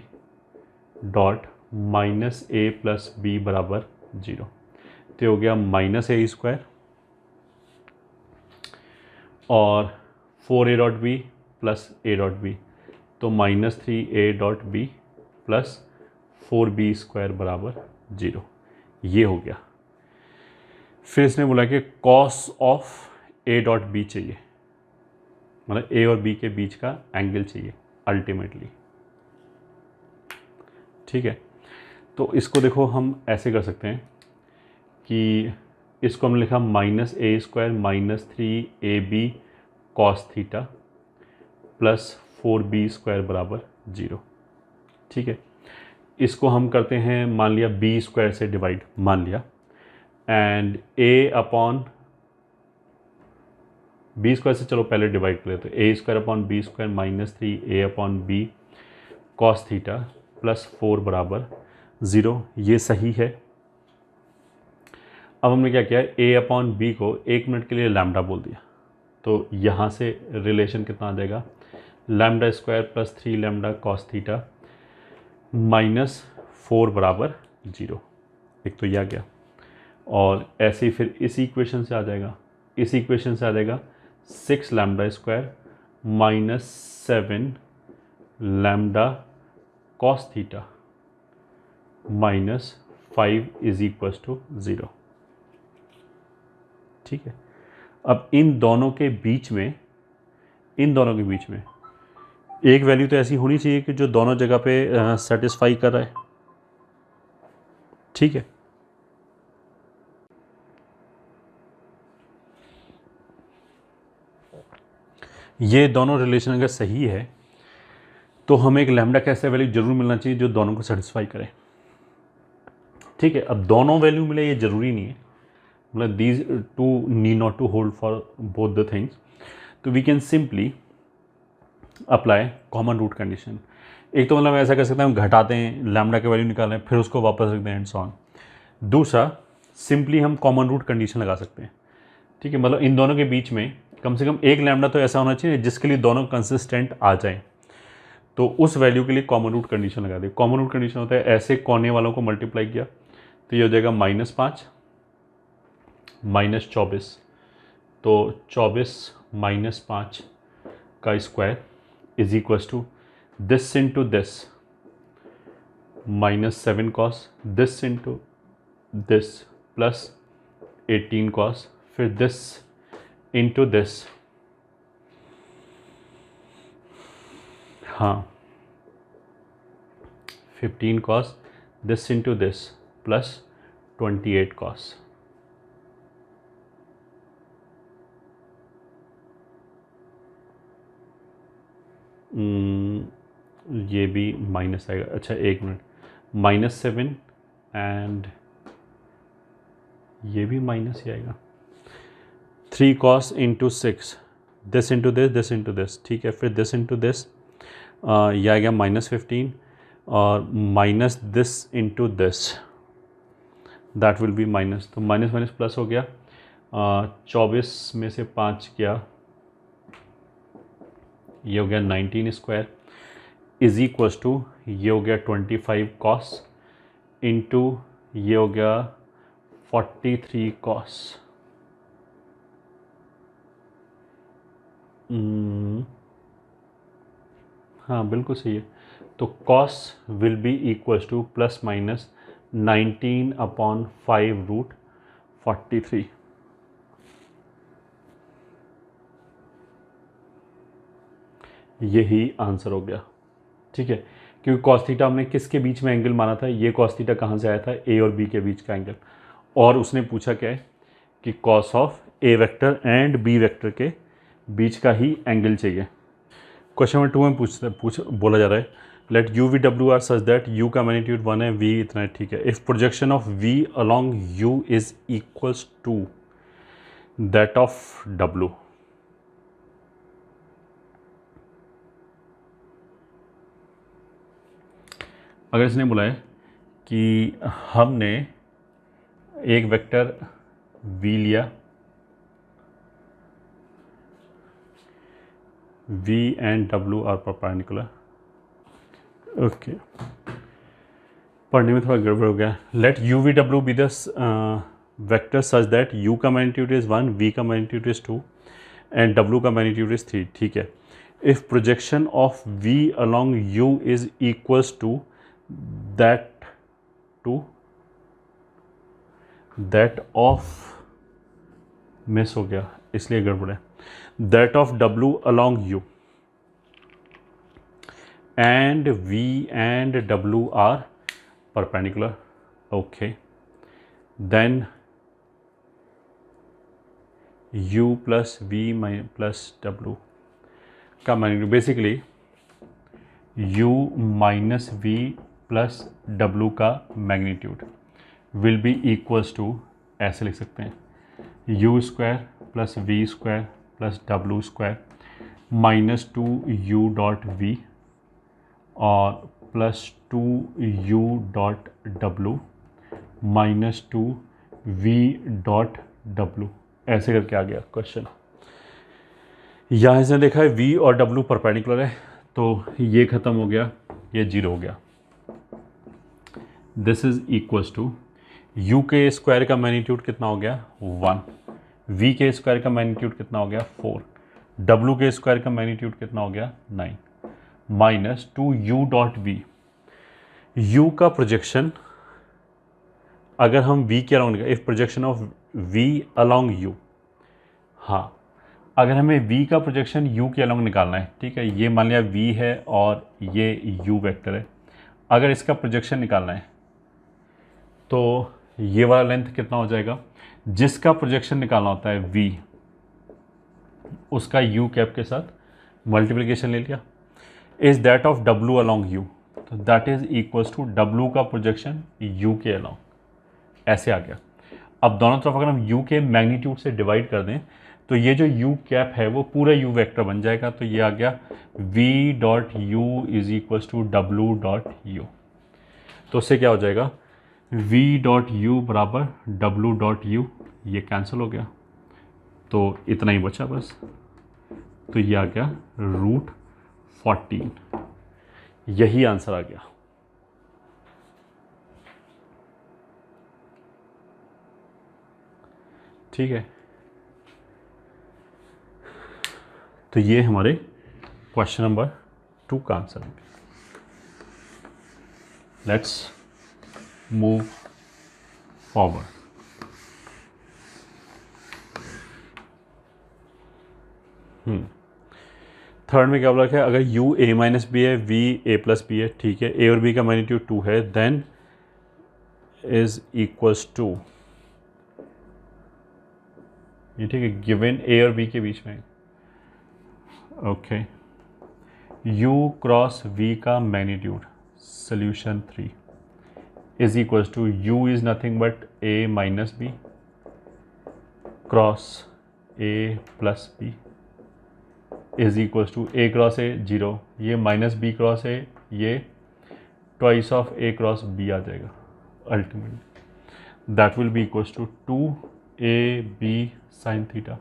dot minus a plus b बराबर 0, तो हो गया माइनस a स्क्वायर और 4a dot b plus a dot b, तो minus 3a dot b plus 4b square बराबर 0, ये हो गया। फिर इसने बोला कि cos of a dot b चाहिए, मतलब a और b के बीच का एंगल चाहिए अल्टीमेटली, ठीक है। तो इसको देखो हम ऐसे कर सकते हैं कि इसको हमने लिखा minus a square minus 3ab cos theta plus 4b square बराबर 0, ठीक है। इसको हम करते हैं, मान लिया b स्क्वायर से डिवाइड, मान लिया, and a upon B square से चलो पहले डिवाइड कर लेते, तो a square upon B square minus 3a upon B cos theta plus 4 बराबर 0, ये सही है। अब हमने क्या किया, a अपॉन बी को 1 मिनट के लिए लैम्डा बोल दिया, तो यहाँ से रिलेशन कितना आ जाएगा, lambda square plus 3 lambda cos theta minus 4 बराबर 0, एक तो यह आ गया। और ऐसे ही फिर इस इक्वेशन से आ जाएगा, इस इक्वेशन से आ जाएगा 6 lambda square minus 7 lambda cos theta minus 5 is equal to 0, ठीक है। अब इन दोनों के बीच में एक वैल्यू तो ऐसी होनी चाहिए कि जो दोनों जगह पे सेटिस्फाई कर रहा है, ठीक है। ये दोनों रिलेशन अगर सही है तो हमें एक लैम्डा का ऐसा वैल्यू जरूर मिलना चाहिए जो दोनों को सेटिस्फाई करे, ठीक है। अब दोनों वैल्यू मिले ये जरूरी नहीं है, मतलब these two need not to hold for both the things, तो we can simply apply common root condition. एक तो मतलब ऐसा कर सकते हैं, हम घटाते हैं, लैम्डा का वैल्यू निकालें, फिर उसको वापस रखते हैं एंड सो ऑन। दूसरा, सिंपली हम कॉमन रूट कंडीशन लगा सकते हैं, ठीक है। मतलब इन दोनों के बीच में कम से कम एक लैम्डा तो ऐसा होना चाहिए जिसके लिए दोनों कंसिस्टेंट आ जाएं, तो उस वैल्यू के लिए कॉमन रूट कंडीशन लगा दी। कॉमन रूट कंडीशन होता है ऐसे कोने वालों को मल्टीप्लाई किया तो ये हो जाएगा -5 -24 तो 24 माइनस 5 का square is equal to this into this minus 7 cos, this into this plus 18 cos, फिर दिस इंटू दिस, हाँ 15 cos, this into this plus 28 cos. ये भी माइनस आएगा, अच्छा एक मिनट, -7 एंड ये भी माइनस ही आएगा, 3 cos into 6, this into this into this, ठीक है, फिर दिस इंटू दिस, यह आ गया -15 और minus this into this, that will B minus, तो माइनस माइनस प्लस हो गया, 24 में से 5 गया, ये हो गया 19 स्क्वायर इज इक्वल टू ये हो गया 25 कॉस इंटू ये हो गया 43 कॉस। हाँ बिल्कुल सही है, तो cos will be equal two plus minus 19/5√43। यही आंसर हो गया, ठीक है, क्योंकि कॉस थीटा हमने किसके बीच में एंगल माना था, ये कॉस थीटा कहाँ से आया था, ए और बी के बीच का एंगल, और उसने पूछा क्या है कि cos of A vector and B vector के बीच का ही एंगल चाहिए। क्वेश्चन नंबर 2 में बोला जा रहा है let U V W are such that U का मैग्नीट्यूड 1 है, वी इतना है, ठीक है, if projection of V along U is equals to that of W. अगर इसने बोला है कि हमने एक वेक्टर v लिया, v and w are perpendicular, okay, पढ़ने में थोड़ा गड़बड़ हो गया, let U V W be the vector such that u का मैग्नीट्यूड इज 1, v का मैग्नीट्यूड इज 2 एंड w का मैग्नीट्यूड इज 3, ठीक है, if projection of v along u is equals to that of, miss हो गया इसलिए गड़बड़ है, that of W along U and V and W are perpendicular, okay, then U plus V plus W का magnitude, basically U minus V plus W का magnitude will be equals to, ऐसे लिख सकते हैं, U square plus V square plus W square -2u.v और +2u.w -2v.w, ऐसे करके आ गया क्वेश्चन। यहाँ से देखा है v और w परपेंडिकुलर है, तो ये ख़त्म हो गया, ये 0 हो गया, this is equals to u के स्क्वायर का मैग्नीट्यूड कितना हो गया 1, v के स्क्वायर का मैग्नीट्यूड कितना हो गया 4, w के स्क्वायर का मैग्नीट्यूड कितना हो गया 9 -2u.v। u का प्रोजेक्शन अगर हम v के along, if projection of v along u, हाँ अगर हमें v का प्रोजेक्शन u के अलोंग निकालना है, ठीक है, ये मान लिया v है और ये u वेक्टर है, अगर इसका प्रोजेक्शन निकालना है तो ये वाला लेंथ कितना हो जाएगा, जिसका प्रोजेक्शन निकालना होता है v, उसका u कैप के साथ मल्टीप्लिकेशन ले लिया, is that of w along u, तो that is equals to w का प्रोजेक्शन u के अलोंग, ऐसे आ गया। अब दोनों तरफ अगर हम u के मैग्नीट्यूड से डिवाइड कर दें तो ये जो u कैप है वो पूरा u वेक्टर बन जाएगा, तो ये आ गया v.u is equals to w.u, तो उससे क्या हो जाएगा v.u बराबर w.u, ये कैंसिल हो गया, तो इतना ही बचा बस, तो ये आ गया √14, यही आंसर आ गया। ठीक है, तो ये हमारे क्वेश्चन नंबर 2 का आंसर है। Let's move forward. थर्ड में क्या बोला है, अगर u a माइनस बी है, v a प्लस बी है, ठीक है, a और b का मैग्नीट्यूड 2 है, देन इज इक्वल्स टू, ये ठीक है, गिवन a और b के बीच में, ओके, u क्रॉस v का magnitude, solution 3 is equals to u is nothing but a minus B cross a plus B is equals to a cross a 0, ये minus b cross a, ये twice of a cross b आ जाएगा ultimately, that will be equals to 2ab sine theta,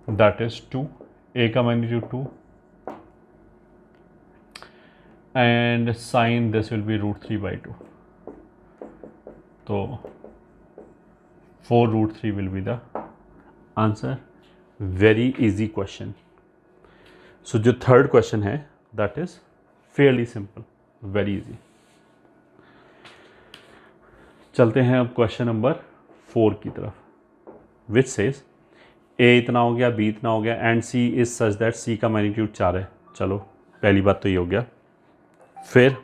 that is 2, a का magnitude 2 and sine this will be √3/2, तो 4√3 will be the answer. Very easy question. So जो third question है that is fairly simple, very easy. चलते हैं अब question number 4 की तरफ, which says ए इतना हो गया, बी इतना हो गया and C is such that C का मैग्नीट्यूड 4 है। चलो पहली बात तो ये हो गया। फिर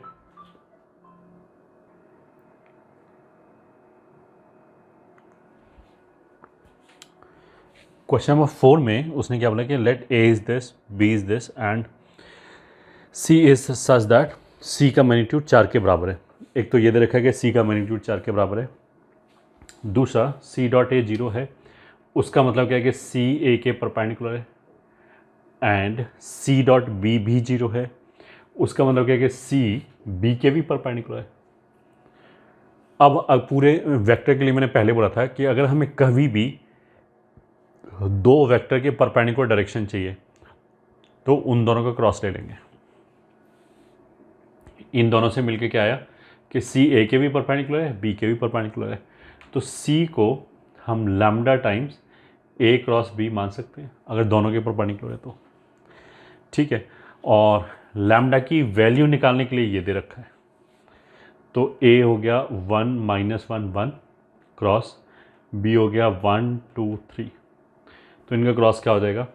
क्वेश्चन नंबर 4 में उसने क्या बोला कि let A is this, B is this and C is such that C का मैग्नीट्यूड 4 के बराबर है। एक तो ये दे रखा है कि सी का मैग्नीट्यूड 4 के बराबर है, दूसरा सी डॉट ए 0 है, उसका मतलब क्या है कि सी ए के परपेंडिकुलर है, एंड सी डॉट बी भी 0 है, उसका मतलब क्या है कि सी बी के भी परपेंडिकुलर है। अब पूरे वेक्टर के लिए मैंने पहले बोला था कि अगर हमें कभी भी दो वेक्टर के परपेंडिकुलर डायरेक्शन चाहिए तो उन दोनों का क्रॉस ले लेंगे। इन दोनों से मिलके क्या आया कि सी ए के भी परपेंडिकुलर है, बी के भी परपेंडिकुलर है, तो सी को हम लैम्डा टाइम्स ए क्रॉस बी मान सकते हैं अगर दोनों के परपेंडिकुलर है तो, ठीक है। और लैम्डा की वैल्यू निकालने के लिए ये दे रखा है, तो ए हो गया 1 - 1 1 क्रॉस, बी हो गया 1 2 3, तो इनका क्रॉस क्या हो जाएगा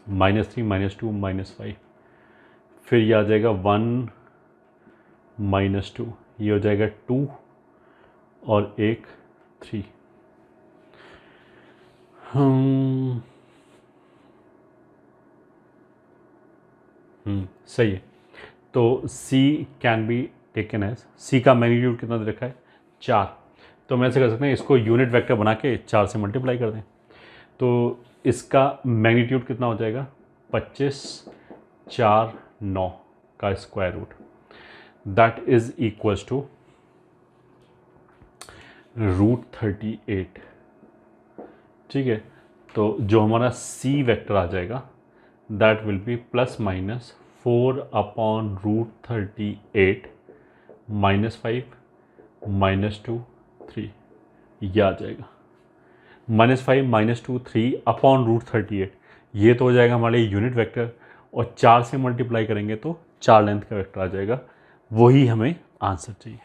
-3 -2 -5, फिर ये आ जाएगा 1 -2, ये हो जाएगा 2 और एक 3। सही है। तो C can be taken as, C का मैग्नीट्यूड कितना दे रखा है 4, तो मैं ऐसे कर सकते हैं इसको यूनिट वेक्टर बना के 4 से मल्टीप्लाई कर दें, तो इसका मैग्नीट्यूड कितना हो जाएगा 25 4 9 का square root, that is equals to √38, ठीक है। तो जो हमारा C वेक्टर आ जाएगा दैट विल बी ±4 अपॉन √38 -5 -2 3, ये आ जाएगा -5 -2 3 अपॉन √38, ये तो हो जाएगा हमारे यूनिट वेक्टर, और 4 से मल्टीप्लाई करेंगे तो 4 लेंथ का वेक्टर आ जाएगा, वही हमें आंसर चाहिए।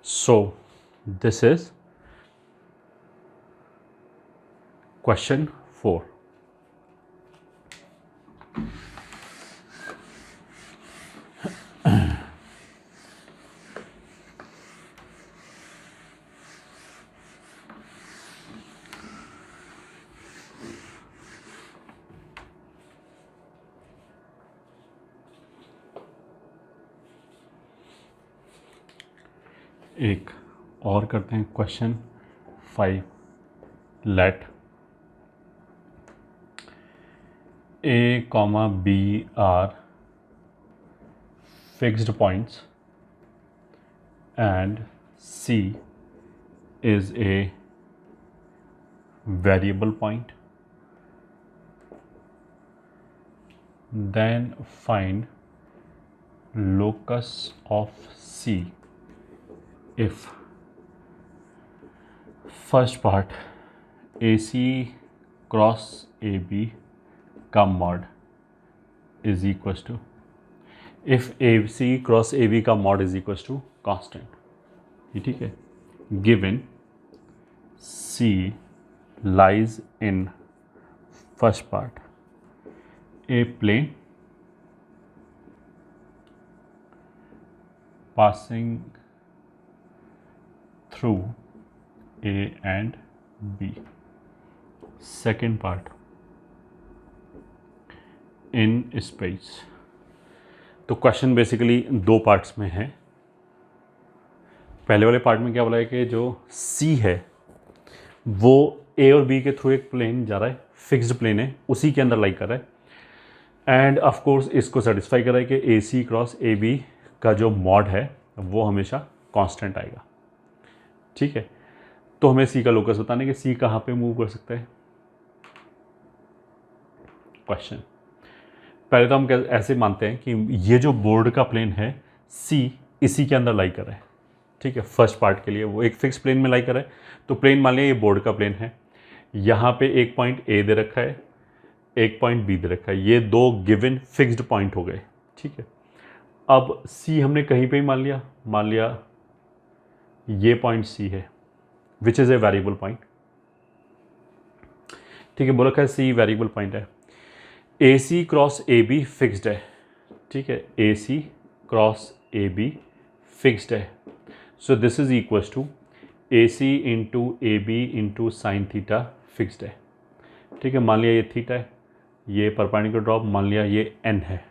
So this is question 4। एक और करते हैं question 5, let A, B are fixed points and C is a variable point, then find locus of C if first part AC cross A B का mod is equal to, if A C cross A B का mod is equal to constant, ये ठीक है, given C lies in first part a plane passing through A and B. Second part, in space. तो question basically दो parts में है। पहले वाले पार्ट में क्या बोला है कि जो C है वो A और B के थ्रू एक प्लेन जा रहा है, फिक्स्ड प्लेन है, उसी के अंदर लाई कर रहा है, एंड ऑफ कोर्स इसको सेटिस्फाई कर रहा है कि AC क्रॉस AB का जो मॉड है वो हमेशा कांस्टेंट आएगा। ठीक है, तो हमें सी का लोकस बताने कि सी कहाँ पे मूव कर सकता है। क्वेश्चन, पहले तो हम ऐसे मानते हैं कि ये जो बोर्ड का प्लेन है सी इसी के अंदर लाई कर रहा है। ठीक है, फर्स्ट पार्ट के लिए वो एक फिक्स प्लेन में लाई कर रहा है, तो प्लेन मान लिया ये बोर्ड का प्लेन है, यहाँ पे एक पॉइंट ए दे रखा है, एक पॉइंट बी दे रखा है, ये दो गिवन फिक्स्ड पॉइंट हो गए। ठीक है, अब सी हमने कहीं पे ही मान लिया ये पॉइंट सी है which is a variable point. ठीक है, बोला रखा है सी वेरिएबल पॉइंट है। A C cross A B fixed है। ठीक है, A C cross A B fixed है, so this is equal to A C into A B into sine theta fixed है। ठीक है, मान लिया ये थीटा है, ये परपेंडिकुलर ड्रॉप मान लिया ये एन है।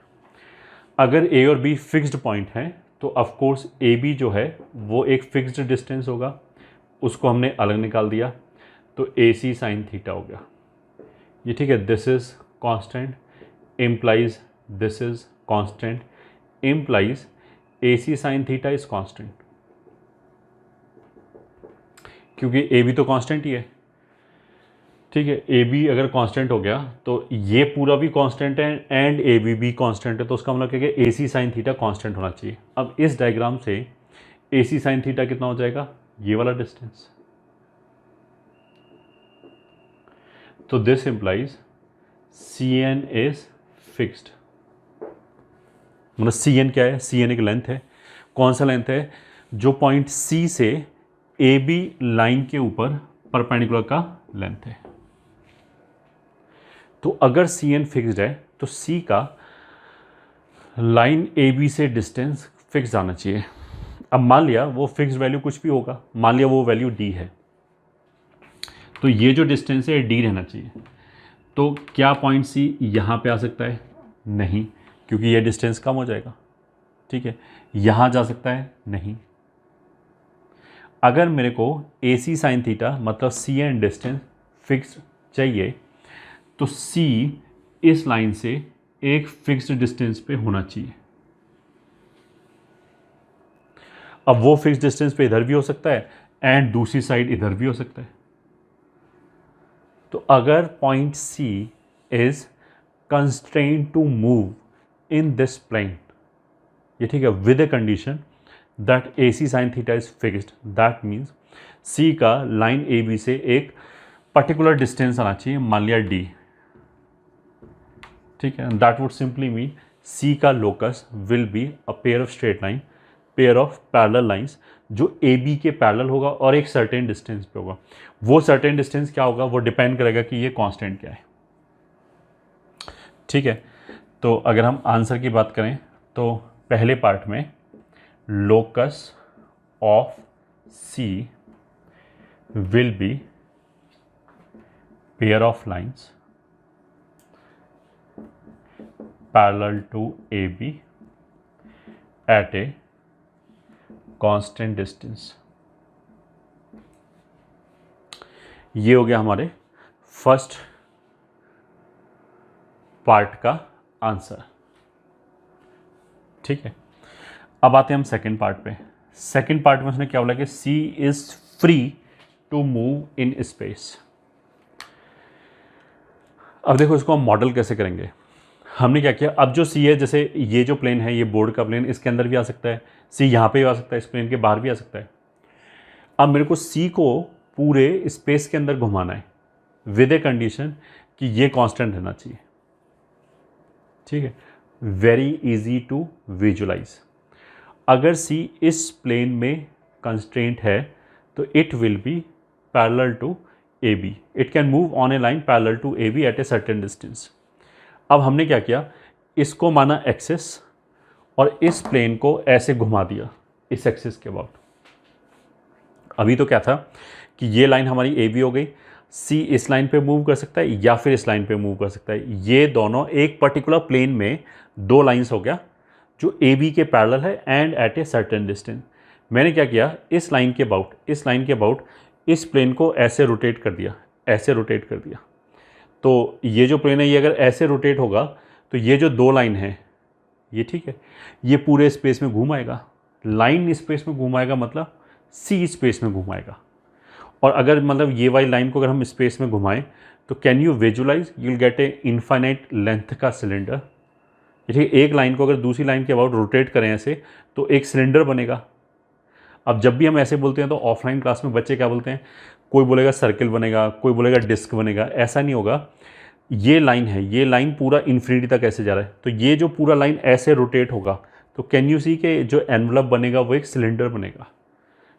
अगर ए और बी फिक्स्ड पॉइंट है तो ऑफ कोर्स ए बी जो है वो एक फिक्स्ड डिस्टेंस होगा, उसको हमने अलग निकाल दिया, तो ए सी साइन थीटा हो गया ये। ठीक है, this is constant implies this is constant implies A C sine theta is constant, क्योंकि ए बी तो कांस्टेंट ही है। ठीक है, ए बी अगर कांस्टेंट हो गया तो ये पूरा भी कांस्टेंट है एंड ए बी भी कांस्टेंट है, तो उसका मतलब क्या है, A C sine theta constant होना चाहिए। अब इस डायग्राम से ए सी साइन थीटा कितना हो जाएगा, ये वाला डिस्टेंस, तो this implies C N is fixed. मतलब सी एन क्या है, सी एन एक लेंथ है। कौन सा लेंथ है, जो पॉइंट सी से ए बी लाइन के ऊपर परपेंडिकुलर का लेंथ है। तो अगर सी एन फिक्स्ड है तो सी का लाइन ए बी से डिस्टेंस फिक्स आना चाहिए। अब मान लिया वो फिक्स वैल्यू कुछ भी होगा, मान लिया वो वैल्यू डी है, तो ये जो डिस्टेंस है डी रहना चाहिए। तो क्या पॉइंट सी यहाँ पे आ सकता है, नहीं, क्योंकि ये डिस्टेंस कम हो जाएगा। ठीक है, यहाँ जा सकता है, नहीं। अगर मेरे को ए सी साइन थीटा मतलब सी एन डिस्टेंस फिक्स चाहिए तो सी इस लाइन से एक फिक्स्ड डिस्टेंस पे होना चाहिए। अब वो फिक्स्ड डिस्टेंस पे इधर भी हो सकता है एंड दूसरी साइड इधर भी हो सकता है। तो अगर point C is constrained to move in this plane, ये ठीक है, with a condition that A C sine theta is fixed, that means C का लाइन ए बी से एक पर्टिकुलर डिस्टेंस आना चाहिए, मान लिया डी। ठीक है, दैट वुड सिंपली मीन सी का locus will be a pair of straight line, pair of parallel lines जो ए बी के पैरेलल होगा और एक सर्टेन डिस्टेंस पे होगा। वो सर्टेन डिस्टेंस क्या होगा, वो डिपेंड करेगा कि ये कांस्टेंट क्या है। ठीक है, तो अगर हम आंसर की बात करें तो पहले पार्ट में locus of C will be pair of lines parallel to AB at a constant distance। ये हो गया हमारे फर्स्ट पार्ट का आंसर। ठीक है, अब आते हैं हम सेकंड पार्ट पे। सेकंड पार्ट में उसने क्या बोला कि C is free to move in space. अब देखो इसको हम मॉडल कैसे करेंगे। हमने क्या किया, अब जो सी है, जैसे ये जो प्लेन है, ये बोर्ड का प्लेन, इसके अंदर भी आ सकता है, सी यहाँ पे भी आ सकता है, इस प्लेन के बाहर भी आ सकता है। अब मेरे को सी को पूरे स्पेस के अंदर घुमाना है। विद ए कंडीशन कि ये कांस्टेंट रहना चाहिए। ठीक है, वेरी इजी टू विजुलाइज। अगर सी इस प्लेन में कंस्ट्रेंट है तो it will be parallel to A B, it can move on a line parallel to A B at a certain distance. अब हमने क्या किया, इसको माना एक्सिस और इस प्लेन को ऐसे घुमा दिया इस एक्सिस के अबाउट। अभी तो क्या था कि ये लाइन हमारी ए बी हो गई, सी इस लाइन पे मूव कर सकता है या फिर इस लाइन पे मूव कर सकता है। ये दोनों एक पर्टिकुलर प्लेन में दो लाइंस हो गया जो ए बी के पैरेलल है and at a certain distance. मैंने क्या किया, इस लाइन के अबाउट इस प्लेन को ऐसे रोटेट कर दिया, ऐसे रोटेट कर दिया। तो ये जो प्लेन है ये अगर ऐसे रोटेट होगा तो ये जो दो लाइन है ये, ठीक है, ये पूरे स्पेस में घुमाएगा। लाइन स्पेस में घुमाएगा मतलब सी स्पेस में घुमाएगा। और अगर मतलब ये वाली लाइन को अगर हम स्पेस में घुमाएं तो can you visualise, you will get a infinite length का सिलेंडर। ठीक है, एक लाइन को अगर दूसरी लाइन के अबाउट रोटेट करें ऐसे तो एक सिलेंडर बनेगा। अब जब भी हम ऐसे बोलते हैं तो ऑफलाइन क्लास में बच्चे क्या बोलते हैं, कोई बोलेगा सर्किल बनेगा, कोई बोलेगा डिस्क बनेगा। ऐसा नहीं होगा। ये लाइन है, ये लाइन पूरा इन्फिनिटी तक ऐसे जा रहा है, तो ये जो पूरा लाइन ऐसे रोटेट होगा तो कैन यू सी के जो एनवलप बनेगा वो एक सिलेंडर बनेगा।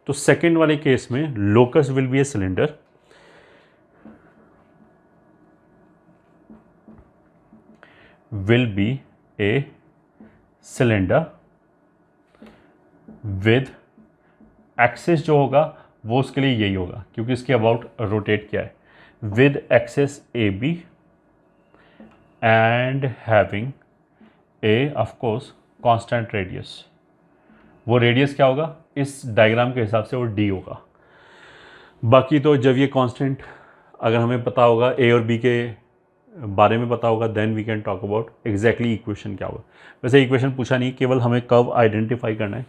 तो सेकेंड वाले केस में locus will be a cylinder, will be a cylinder with axis जो होगा वो उसके लिए यही होगा क्योंकि इसके अबाउट रोटेट किया है, with axis A B and having a of course constant radius. वो रेडियस क्या होगा इस डायग्राम के हिसाब से वो डी होगा। बाकी तो जब ये कांस्टेंट अगर हमें पता होगा ए और बी के बारे में पता होगा then we can talk about exactly equation क्या होगा। वैसे इक्वेशन पूछा नहीं, केवल हमें कर्व आइडेंटिफाई करना है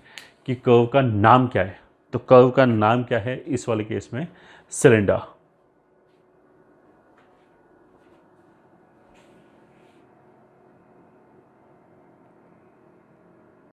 कि कर्व का नाम क्या है। तो कर्व का नाम क्या है इस वाले केस में, सिलेंडर।